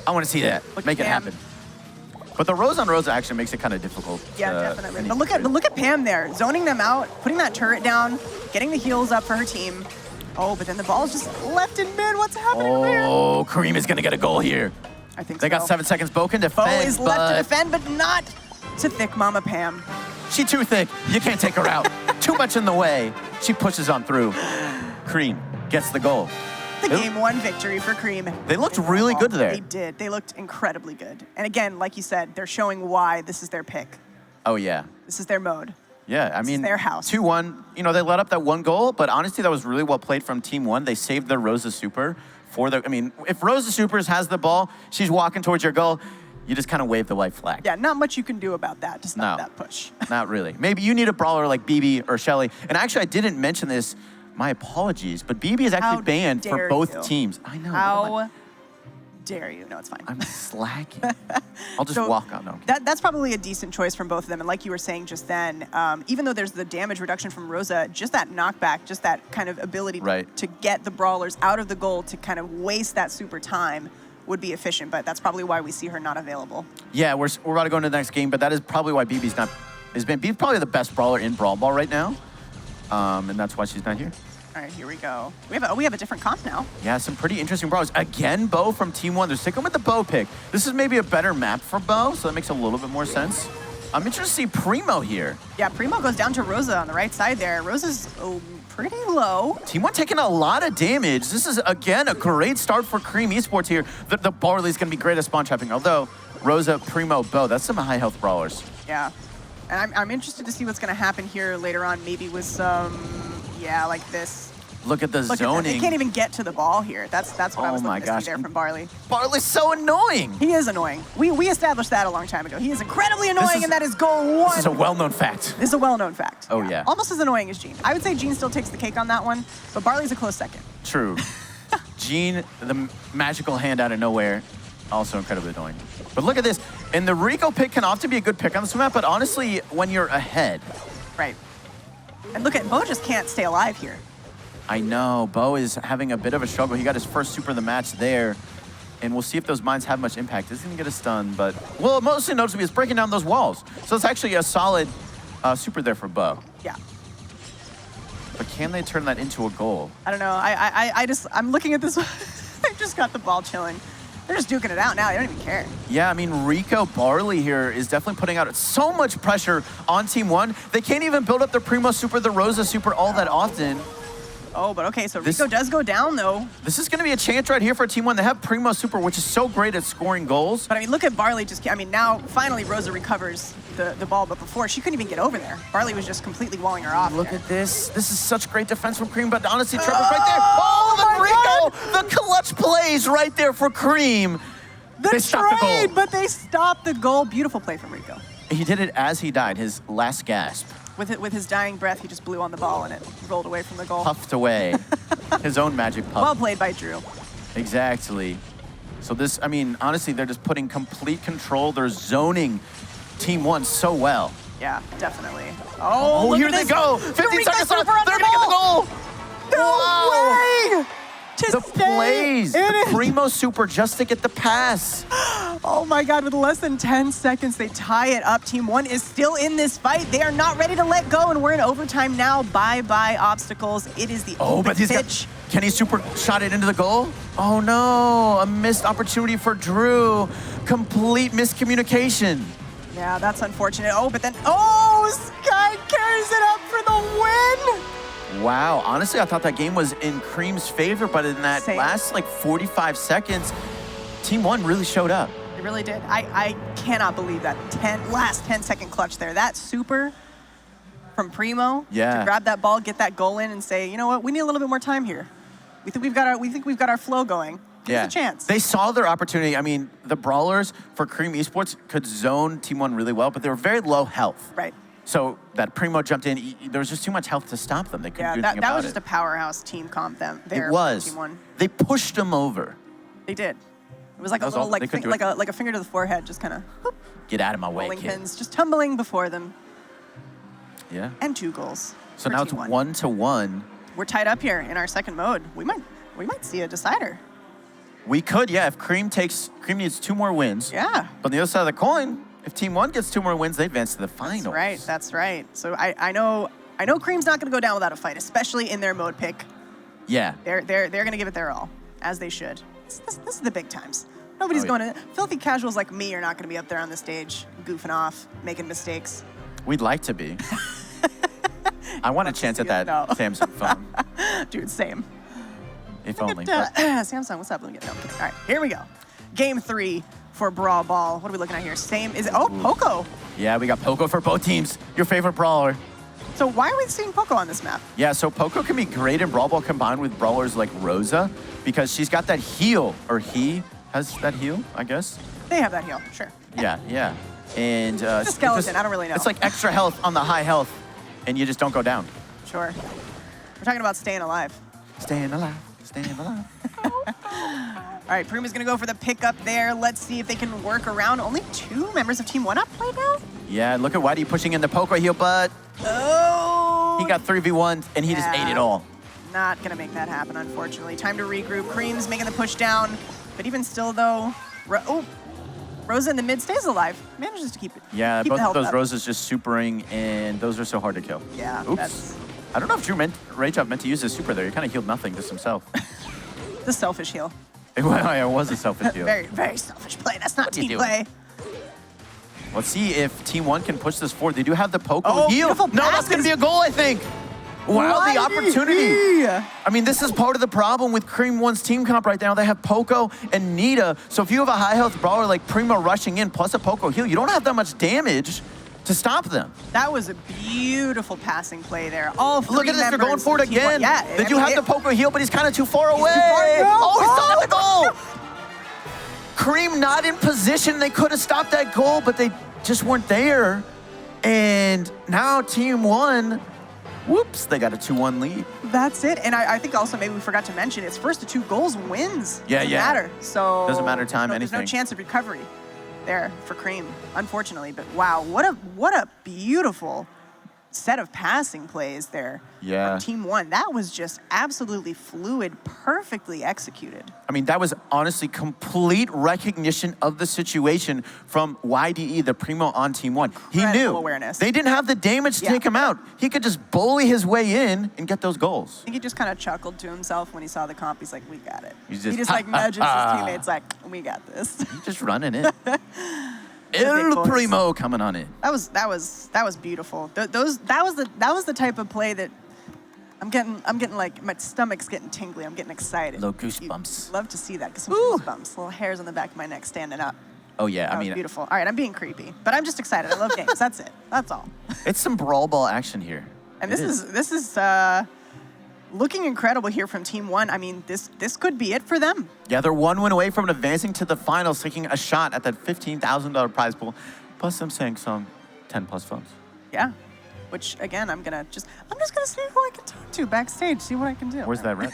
I want to see that. Make it happen. But the Rose on Rose actually makes it kind of difficult. Yeah, definitely. But look at Pam there, zoning them out, putting that turret down, getting the heals up for her team. Oh, but then the ball's just left in mid. What's happening there? Oh, Kareem is going to get a goal here. I think They got 7 seconds. Bo can defend. Bo is left to defend, but not to thick Mama Pam. She too thick. You can't take her out. Too much in the way. She pushes on through. Kareem gets the goal. The game 1 victory for Cream. They looked really good there. They did. They looked incredibly good. And again, like you said, they're showing why this is their pick. Oh, yeah. This is their mode. Yeah, I mean, their house. 2-1. You know, they let up that 1 goal, but honestly, that was really well played from Team 1. They saved their Rosa Super for the. I mean, if Rosa Supers has the ball, she's walking towards your goal. You just kind of wave the white flag. Yeah, not much you can do about that to stop that push. Not really. Maybe you need a brawler like BB or Shelly. And actually, I didn't mention this. My apologies, but BB is actually banned for both teams. I know. How dare you? No, it's fine. I'm slacking. I'll just walk out. No. That's probably a decent choice from both of them. And like you were saying just then, even though there's the damage reduction from Rosa, just that knockback, just that kind of ability to get the brawlers out of the goal to kind of waste that super time would be efficient. But that's probably why we see her not available. Yeah, we're about to go into the next game, but that is probably why BB's not. BB's probably the best brawler in Brawl Ball right now, and that's why she's not here. All right, here we go. We have a different comp now. Yeah, some pretty interesting brawlers. Again, Bo from Team 1. They're sticking with the Bo pick. This is maybe a better map for Bo, so that makes a little bit more sense. I'm interested to see Primo here. Yeah, Primo goes down to Rosa on the right side there. Rosa's pretty low. Team 1 taking a lot of damage. This is, again, a great start for Cream Esports here. The Barley's going to be great at spawn trapping, although Rosa, Primo, Bo, that's some high health brawlers. Yeah, and I'm interested to see what's going to happen here later on, maybe with some, yeah, like this. Look at the zoning. They can't even get to the ball here. That's what I was looking to see there from Barley. Barley's so annoying. He is annoying. We established that a long time ago. He is incredibly annoying, and that is goal 1. This is a well-known fact. This is a well-known fact. Oh, yeah. Almost as annoying as Jean. I would say Jean still takes the cake on that one, but Barley's a close second. True. Jean, the magical hand out of nowhere, also incredibly annoying. But look at this. And the Rico pick can often be a good pick on this map, but honestly, when you're ahead. Right. And look at, Bo just can't stay alive here. I know, Bo is having a bit of a struggle. He got his first super of the match there, and we'll see if those mines have much impact. He's gonna get a stun, but, well, mostly noticeably, it's breaking down those walls. So it's actually a solid super there for Bo. Yeah. But can they turn that into a goal? I don't know, I'm looking at this, they just got the ball chilling. They're just duking it out now, they don't even care. Yeah, I mean, Rico Barley here is definitely putting out so much pressure on Team 1. They can't even build up their Primo super, the Rosa super all that often. Oh, but okay, so Rico does go down, though. This is going to be a chance right here for Team 1. They have Primo Super, which is so great at scoring goals. But, I mean, look at Barley just, I mean, now, finally, Rosa recovers the ball, but before, she couldn't even get over there. Barley was just completely walling her off. Look at this. This is such great defense from Cream, but honestly, Trevor's right there. Oh, the Rico! The clutch plays right there for Cream. They stopped the goal. But they stopped the goal. Beautiful play from Rico. He did it as he died, his last gasp. With his dying breath, he just blew on the ball and it rolled away from the goal. Puffed away. His own magic puff. Well played by Drew. Exactly. So this, I mean, honestly, they're just putting complete control. They're zoning Team 1 so well. Yeah, definitely. Oh, here they go. 15 seconds left. They're going to get the goal. No way! The plays, the Primo Super just to get the pass. Oh my God, with less than 10 seconds, they tie it up. Team 1 is still in this fight. They are not ready to let go, and we're in overtime now. Bye-bye obstacles. It is the but he's pitch. Can he super shot it into the goal? Oh no, a missed opportunity for Drew. Complete miscommunication. Yeah, that's unfortunate. Oh, but then, Sky carries it up for the win. Wow, honestly, I thought that game was in Cream's favor, but in that last, 45 seconds, Team 1 really showed up. It really did. I cannot believe that last 10-second clutch there. That super from Primo to grab that ball, get that goal in, and say, you know what, we need a little bit more time here. We think we've got our flow going. Give us a chance. They saw their opportunity. I mean, the brawlers for Cream Esports could zone Team 1 really well, but they were very low health. Right. So that Primo jumped in. There was just too much health to stop them. They couldn't do anything about it. That was just a powerhouse team comp there. It was. Team 1. They pushed them over. They did. It was like a little, like a finger to the forehead, just kind of. Get out of my way, rolling kid. pins, just tumbling before them. Yeah. And 2 goals. So now it's 1-1. We're tied up here in our second mode. We might see a decider. We could, yeah. If Cream needs 2 more wins. Yeah. But on the other side of the coin, if Team 1 gets 2 more wins, they advance to the finals. That's right. So I know Cream's not going to go down without a fight, especially in their mode pick. Yeah. They're going to give it their all, as they should. This is the big times. Nobody's going to... Filthy casuals like me are not going to be up there on the stage, goofing off, making mistakes. We'd like to be. I want a chance at that Samsung phone. Dude, same. If only. Samsung, what's up? Let me get... No, I'm kidding. All right, here we go. Game 3 for Brawl Ball. What are we looking at here? Same... Is it... Oh, Poco. Yeah, we got Poco for both teams. Your favorite brawler. So why are we seeing Poco on this map? Yeah, so Poco can be great in Brawl Ball combined with brawlers like Rosa because she's got that heal, or he has that heal, I guess. They have that heal, sure. Yeah. And it's a skeleton, I don't really know. It's like extra health on the high health, and you just don't go down. Sure. We're talking about staying alive. Staying alive. All right, Prima's gonna go for the pickup there. Let's see if they can work around. Only 2 members of Team 1 up right now? Yeah, look at Whitey pushing in the Poco heal, but he got 3v1 and he just ate it all. Not gonna make that happen, unfortunately. Time to regroup. Cream's making the push down, but even still though, Rosa in the mid stays alive. Manages to keep it. Yeah, keep both the of those up. Rosas just supering, and those are so hard to kill. Yeah, Oops. I don't know if Rage meant to use his super there. He kind of healed nothing, just himself. The selfish heal. It was a selfish heal. Very, very selfish play. That's not team play. Let's see if Team 1 can push this forward. They do have the Poco heal. Beautiful No, that's going to be a goal, I think. Wow, the opportunity. I mean, this is part of the problem with Cream 1's team comp right now. They have Poco and Nita. So if you have a high health brawler like Primo rushing in plus a Poco heal, you don't have that much damage to stop them. That was a beautiful passing play there. All 3 Look at this, they're going for it again. Yeah, They do have the Poco heal, but he's kind of too far away. Oh, he saw the goal. Cream not in position. They could have stopped that goal, but they just weren't there. And now Team 1, whoops, they got a 2-1 lead. That's it. And I think also maybe we forgot to mention it's first to 2 goals wins. Doesn't matter. So doesn't matter time, There's no anything. chance of recovery there for Cream, unfortunately. But wow, what a beautiful set of passing plays there from Team 1. That was just absolutely fluid, perfectly executed. I mean, that was honestly complete recognition of the situation from YDE, the Primo on Team 1. He Incredible knew awareness. they didn't have the damage to take him out. He could just bully his way in and get those goals. I think he just kind of chuckled to himself when he saw the comp. He's like, we got it. He He just, just like nudges his teammates like, we got this. He's just running it. big El boys. Primo coming on in. That was beautiful. That was the type of play that I'm getting like my stomach's getting tingly. I'm getting excited. Little goosebumps. You'd love to see that. Get some goosebumps. Little hairs on the back of my neck standing up. Oh yeah, That I was mean, beautiful. All right, I'm being creepy, but I'm just excited. I love games. That's it. That's all. it's some Brawl Ball action here. And this is looking incredible here from Team 1. I mean, this could be it for them. Yeah, they're 1 win away from advancing to the finals, taking a shot at that $15,000 prize pool, plus them Samsung 10+ phones. Yeah. Which again, I'm just gonna see who I can talk to backstage, see what I can do. Where's that rep?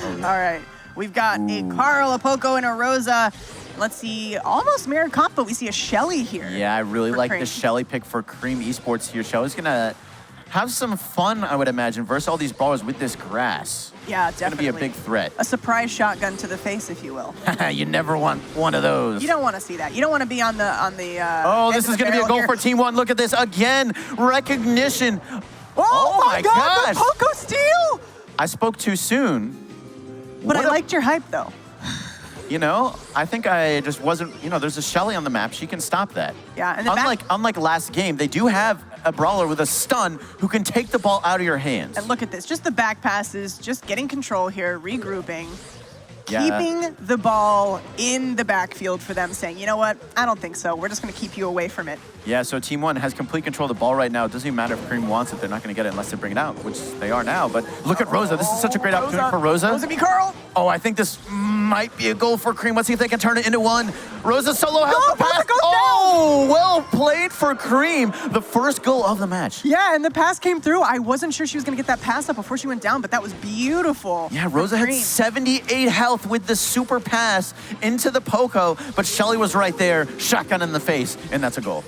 All right, we've got a Carl, a Poco, and a Rosa. Let's see, almost mirror comp, but we see a Shelly here. Yeah, I really for like Cream. the Shelly pick for Cream Esports here. Shelly's gonna have some fun, I would imagine, versus all these brawlers with this grass. Yeah, It's gonna definitely. be a big threat. A surprise shotgun to the face, if you will. You never want one of those. You don't want to see that. You don't want to be on the. Oh, end this of is the going to be a barrel goal here. for Team 1. Look at this again. Recognition. Oh my God! gosh. The Poco steal. I spoke too soon. But What I a- liked your hype though. You know, I think I just wasn't, there's a Shelly on the map. She can stop that. Yeah, and the unlike last game, they do have a brawler with a stun who can take the ball out of your hands. And look at this, just the back passes, just getting control here, regrouping, Yeah. keeping the ball in the backfield for them, saying, you know what, I don't think so. We're just going to keep you away from it. Yeah, so Team 1 has complete control of the ball right now. It doesn't even matter if Cream wants it. They're not going to get it unless they bring it out, which they are now. But look at Rosa. This is such a great opportunity for Rosa. Rosa v. Carl. Oh, I think this might be a goal for Cream. Let's see if they can turn it into one. Rosa solo has the pass. Rosa goes Oh, well played for Cream. The first goal of the match. Yeah, and the pass came through. I wasn't sure she was going to get that pass up before she went down, but that was beautiful. Yeah, Rosa had 78 health with the super pass into the Poco, but Shelly was right there, shotgun in the face, and that's a goal.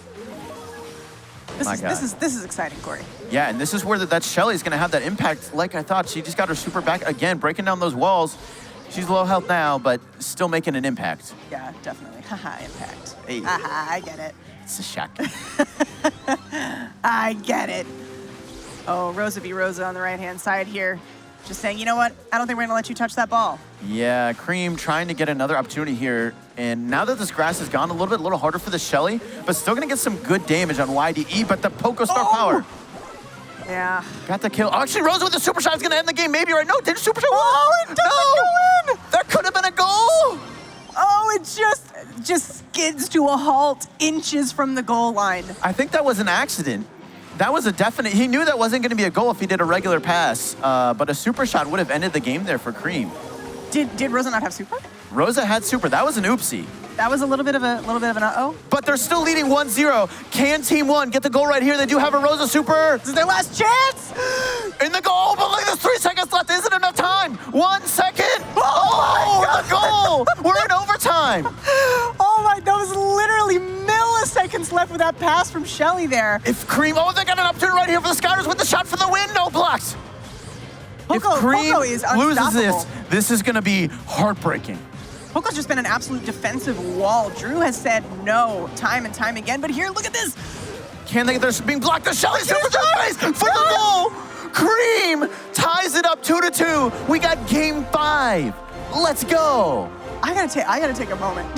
This is exciting, Corey. Yeah, and this is where that Shelly is going to have that impact. Like I thought, she just got her super back again, breaking down those walls. She's low health now, but still making an impact. Yeah, definitely. Haha, impact. Hey. Haha, I get it. It's a shock. I get it. Oh, Rosa v. Rosa on the right-hand side here. Just saying, you know what? I don't think we're going to let you touch that ball. Yeah, Cream trying to get another opportunity here. And now that this grass is gone, a little harder for the Shelly, but still going to get some good damage on YDE, but the Poco Star power. Yeah. Got the kill. Actually, Rosa with the super shot is going to end the game maybe, right? No, did super shot? Oh, it doesn't go in! That could have been a goal! Oh, it just skids to a halt inches from the goal line. I think that was an accident. That was a definite, he knew that wasn't going to be a goal if he did a regular pass, but a super shot would have ended the game there for Cream. Did Rosa not have super? Rosa had super. That was an oopsie. That was a little bit of an uh-oh. But they're still leading 1-0. Can Team 1 get the goal right here? They do have a Rosa super. This is their last chance! In the goal, but look, there's 3 seconds left. Isn't enough time. 1 second. Oh, the goal. We're in overtime. Oh my, that was literally milliseconds left with that pass from Shelly there. If Cream, oh, they got an opportunity right here for the Scouters with the shot for the win. No blocks. If Cream Poco is loses unstoppable. this is going to be heartbreaking. Poco's just been an absolute defensive wall. Drew has said no time and time again, but here, look at this. Can they? They're being blocked. The Shelly super face for the goal. Cream ties it up 2-2. We got game 5. Let's go. I gotta take a moment.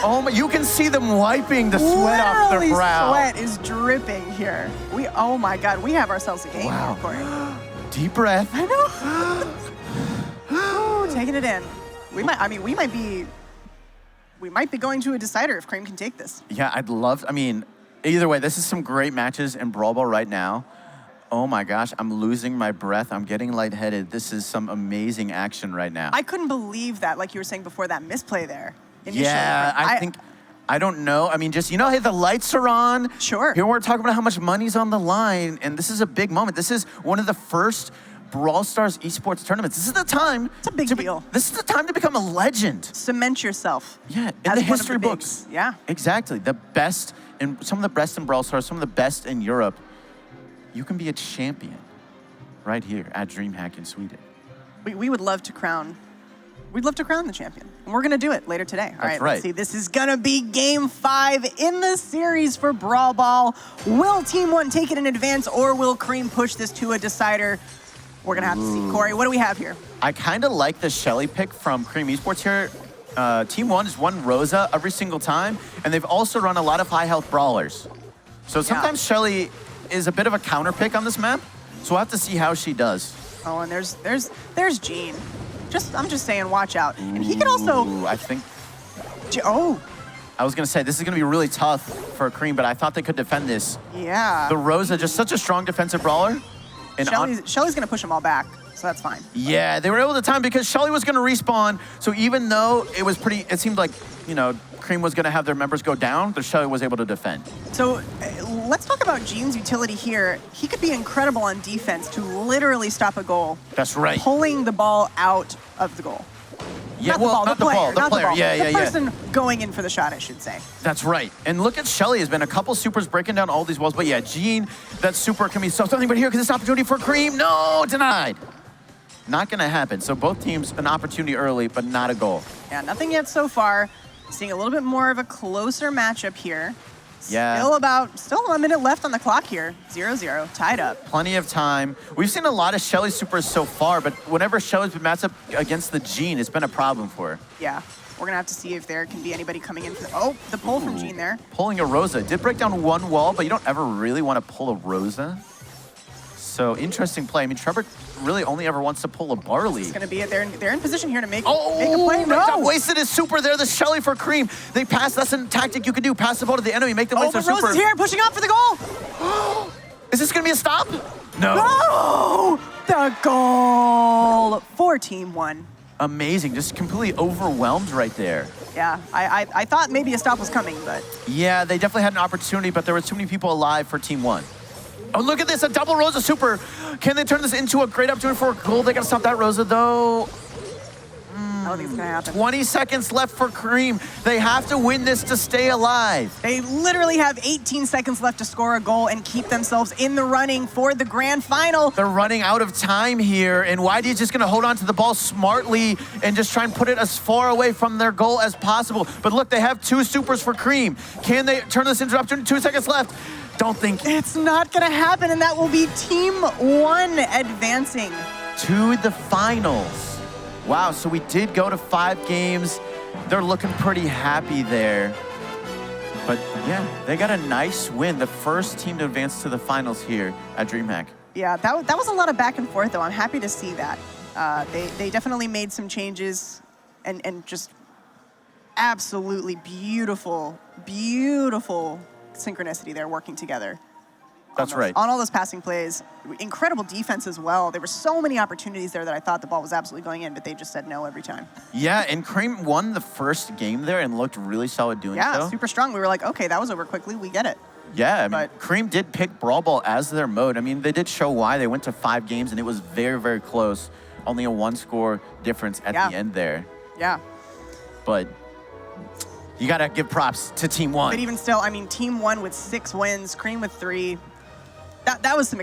Oh my! You can see them wiping the sweat off their Literally brow. sweat is dripping here. Oh my God, we have ourselves a game here, Corey. Deep breath. I know. Taking it in. We might be going to a decider if Cream can take this. Yeah, I'd love. I mean, either way, this is some great matches in Brawl Ball right now. Oh my gosh, I'm losing my breath. I'm getting lightheaded. This is some amazing action right now. I couldn't believe that, like you were saying before, that misplay there. Initially. Yeah, I don't know. I mean, just, you know, hey, the lights are on. Sure. Here we're talking about how much money's on the line, and this is a big moment. This is one of the first Brawl Stars Esports tournaments. This is the time. It's a big deal. This is the time to become a legend. Cement yourself. Yeah, in as the one of history the books. bigs. Yeah. Exactly. The best, and some of the best in Brawl Stars, some of the best in Europe. You can be a champion right here at DreamHack in Sweden. We would love to crown. We'd love to crown the champion. And we're going to do it later today. All right, right. let's see. This is going to be game 5 in the series for Brawl Ball. Will Team 1 take it in advance, or will Cream push this to a decider? We're going to have to see. Corey, what do we have here? I kind of like the Shelly pick from Cream Esports here. Team 1 has won Rosa every single time, and they've also run a lot of high health brawlers. So sometimes Shelly is a bit of a counter pick on this map, so we'll have to see how she does. Oh, and there's Gene. I'm just saying, watch out. And he can also. Ooh, I think. Oh. I was gonna say this is gonna be really tough for Cream, but I thought they could defend this. Yeah. The Rosa, just such a strong defensive brawler. And Shelly's gonna push them all back, so that's fine. yeah, they were able to time because Shelly was gonna respawn. So even though it seemed like, you know, Cream was gonna have their members go down, the Shelly was able to defend. So let's talk about Gene's utility here. He could be incredible on defense to literally stop a goal. That's right. Pulling the ball out of the goal. Yeah, not the ball, the player. Yeah, the person going in for the shot, I should say. That's right. And look at Shelly. Has been a couple supers breaking down all these walls. But yeah, Gene, that super can be something. But here, because this opportunity for Cream, no, denied. Not going to happen. So both teams, an opportunity early, but not a goal. Yeah, nothing yet so far. Seeing a little bit more of a closer matchup here. Yeah. Still a minute left on the clock here. 0-0, tied up. Plenty of time. We've seen a lot of Shelly supers so far, but whenever Shelly's been matched up against the Gene, it's been a problem for her. Yeah, we're gonna have to see if there can be anybody coming in. The pull from Gene there. Pulling a Rosa. Did break down one wall, but you don't ever really want to pull a Rosa. So interesting play. I mean, Trevor really only ever wants to pull a Barley. It's gonna be they're in position here to make a Oh, play. No, wasted his super there. The Shelly for Cream. They pass. That's a tactic you can do. Pass the ball to the enemy. Make them waste their but Rose super. is here, pushing up for the goal. Is this gonna be a stop? No. No, the goal for Team 1. Amazing. Just completely overwhelmed right there. Yeah, I thought maybe a stop was coming, but Yeah, they definitely had an opportunity, but there were too many people alive for Team 1. Oh, look at this, a double Rosa super. Can they turn this into a great opportunity for a goal? They gotta stop that Rosa, though. I don't think it's gonna happen. 20 seconds left for Cream. They have to win this to stay alive. They literally have 18 seconds left to score a goal and keep themselves in the running for the grand final. They're running out of time here, and YD's just gonna hold on to the ball smartly and just try and put it as far away from their goal as possible. But look, they have 2 supers for Cream. Can they turn this into opportunity? 2 seconds left. Don't think. It's not gonna happen, and that will be Team 1 advancing to the finals. Wow, so we did go to 5 games. They're looking pretty happy there. But yeah, they got a nice win. The first team to advance to the finals here at DreamHack. Yeah, that was a lot of back and forth, though. I'm happy to see that. They definitely made some changes and just absolutely beautiful, beautiful synchronicity there working together. That's right. On all those passing plays. Incredible defense as well. There were so many opportunities there that I thought the ball was absolutely going in, but they just said no every time. Yeah, and Cream won the first game there and looked really solid doing so. Yeah, super strong. We were like, okay, that was over quickly. We get it. Yeah, I mean, Cream did pick Brawl Ball as their mode. I mean, they did show why. They went to 5 games, and it was very, very close. Only a 1-score difference at the end there. Yeah. But you got to give props to Team 1. But even still, I mean, Team 1 with 6 wins, Cream with 3. That was some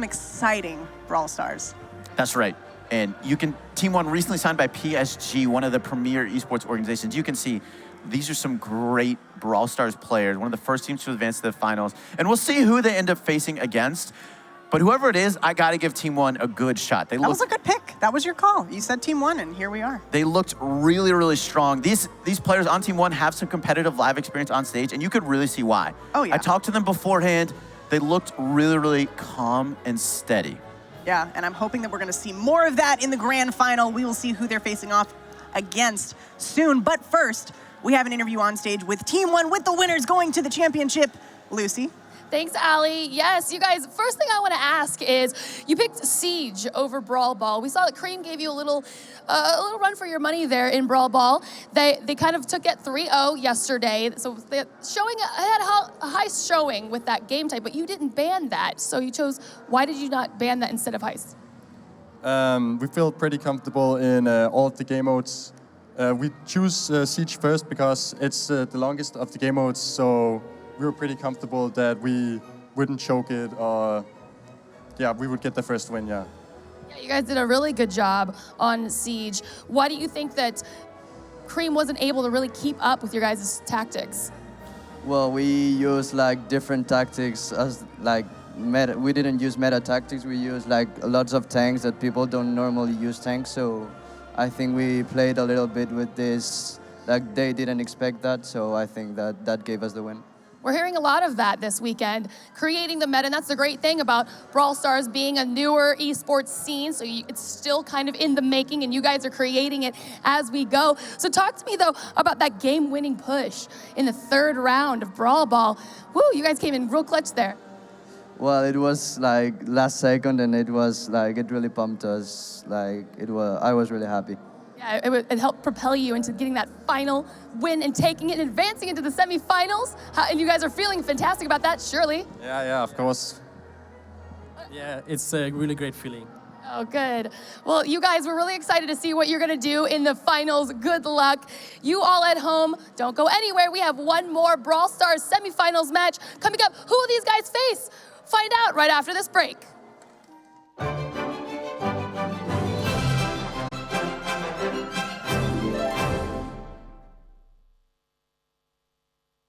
exciting Brawl Stars. That's right. And you can, Team 1 recently signed by PSG, one of the premier esports organizations. You can see these are some great Brawl Stars players, one of the first teams to advance to the finals. And we'll see who they end up facing against. But whoever it is, I got to give Team 1 a good shot. That was a good pick. That was your call. You said Team 1, and here we are. They looked really, really strong. These players on Team 1 have some competitive live experience on stage, and you could really see why. Oh, yeah. I talked to them beforehand. They looked really, really calm and steady. Yeah, and I'm hoping that we're going to see more of that in the grand final. We will see who they're facing off against soon. But first, we have an interview on stage with Team 1 with the winners going to the championship. Lucy. Thanks, Allie. Yes, you guys, first thing I want to ask is, you picked Siege over Brawl Ball. We saw that Cream gave you a little run for your money there in Brawl Ball. They kind of took it 3-0 yesterday, so they had a high showing with that game type, but you didn't ban that, so you chose, why did you not ban that instead of Heist? We feel pretty comfortable in all of the game modes. We choose Siege first because it's the longest of the game modes, so we were pretty comfortable that we wouldn't choke it, or yeah, we would get the first win, yeah. Yeah, you guys did a really good job on Siege. Why do you think that Cream wasn't able to really keep up with your guys' tactics? Well, we used like different tactics as like meta. We didn't use meta tactics. We used like lots of tanks that people don't normally use tanks. So I think we played a little bit with this. Like they didn't expect that. So I think that gave us the win. We're hearing a lot of that this weekend, creating the meta, and that's the great thing about Brawl Stars being a newer esports scene, so it's still kind of in the making, and you guys are creating it as we go. So talk to me, though, about that game-winning push in the 3rd round of Brawl Ball. Woo, you guys came in real clutch there. Well, it was like last second, and it was like, it really pumped us. Like, I was really happy. Yeah, it helped propel you into getting that final win and taking it and advancing into the semifinals. And you guys are feeling fantastic about that, surely. Yeah, of course. Yeah, it's a really great feeling. Oh, good. Well, you guys, we're really excited to see what you're going to do in the finals. Good luck. You all at home, don't go anywhere. We have one more Brawl Stars semifinals match coming up. Who will these guys face? Find out right after this break.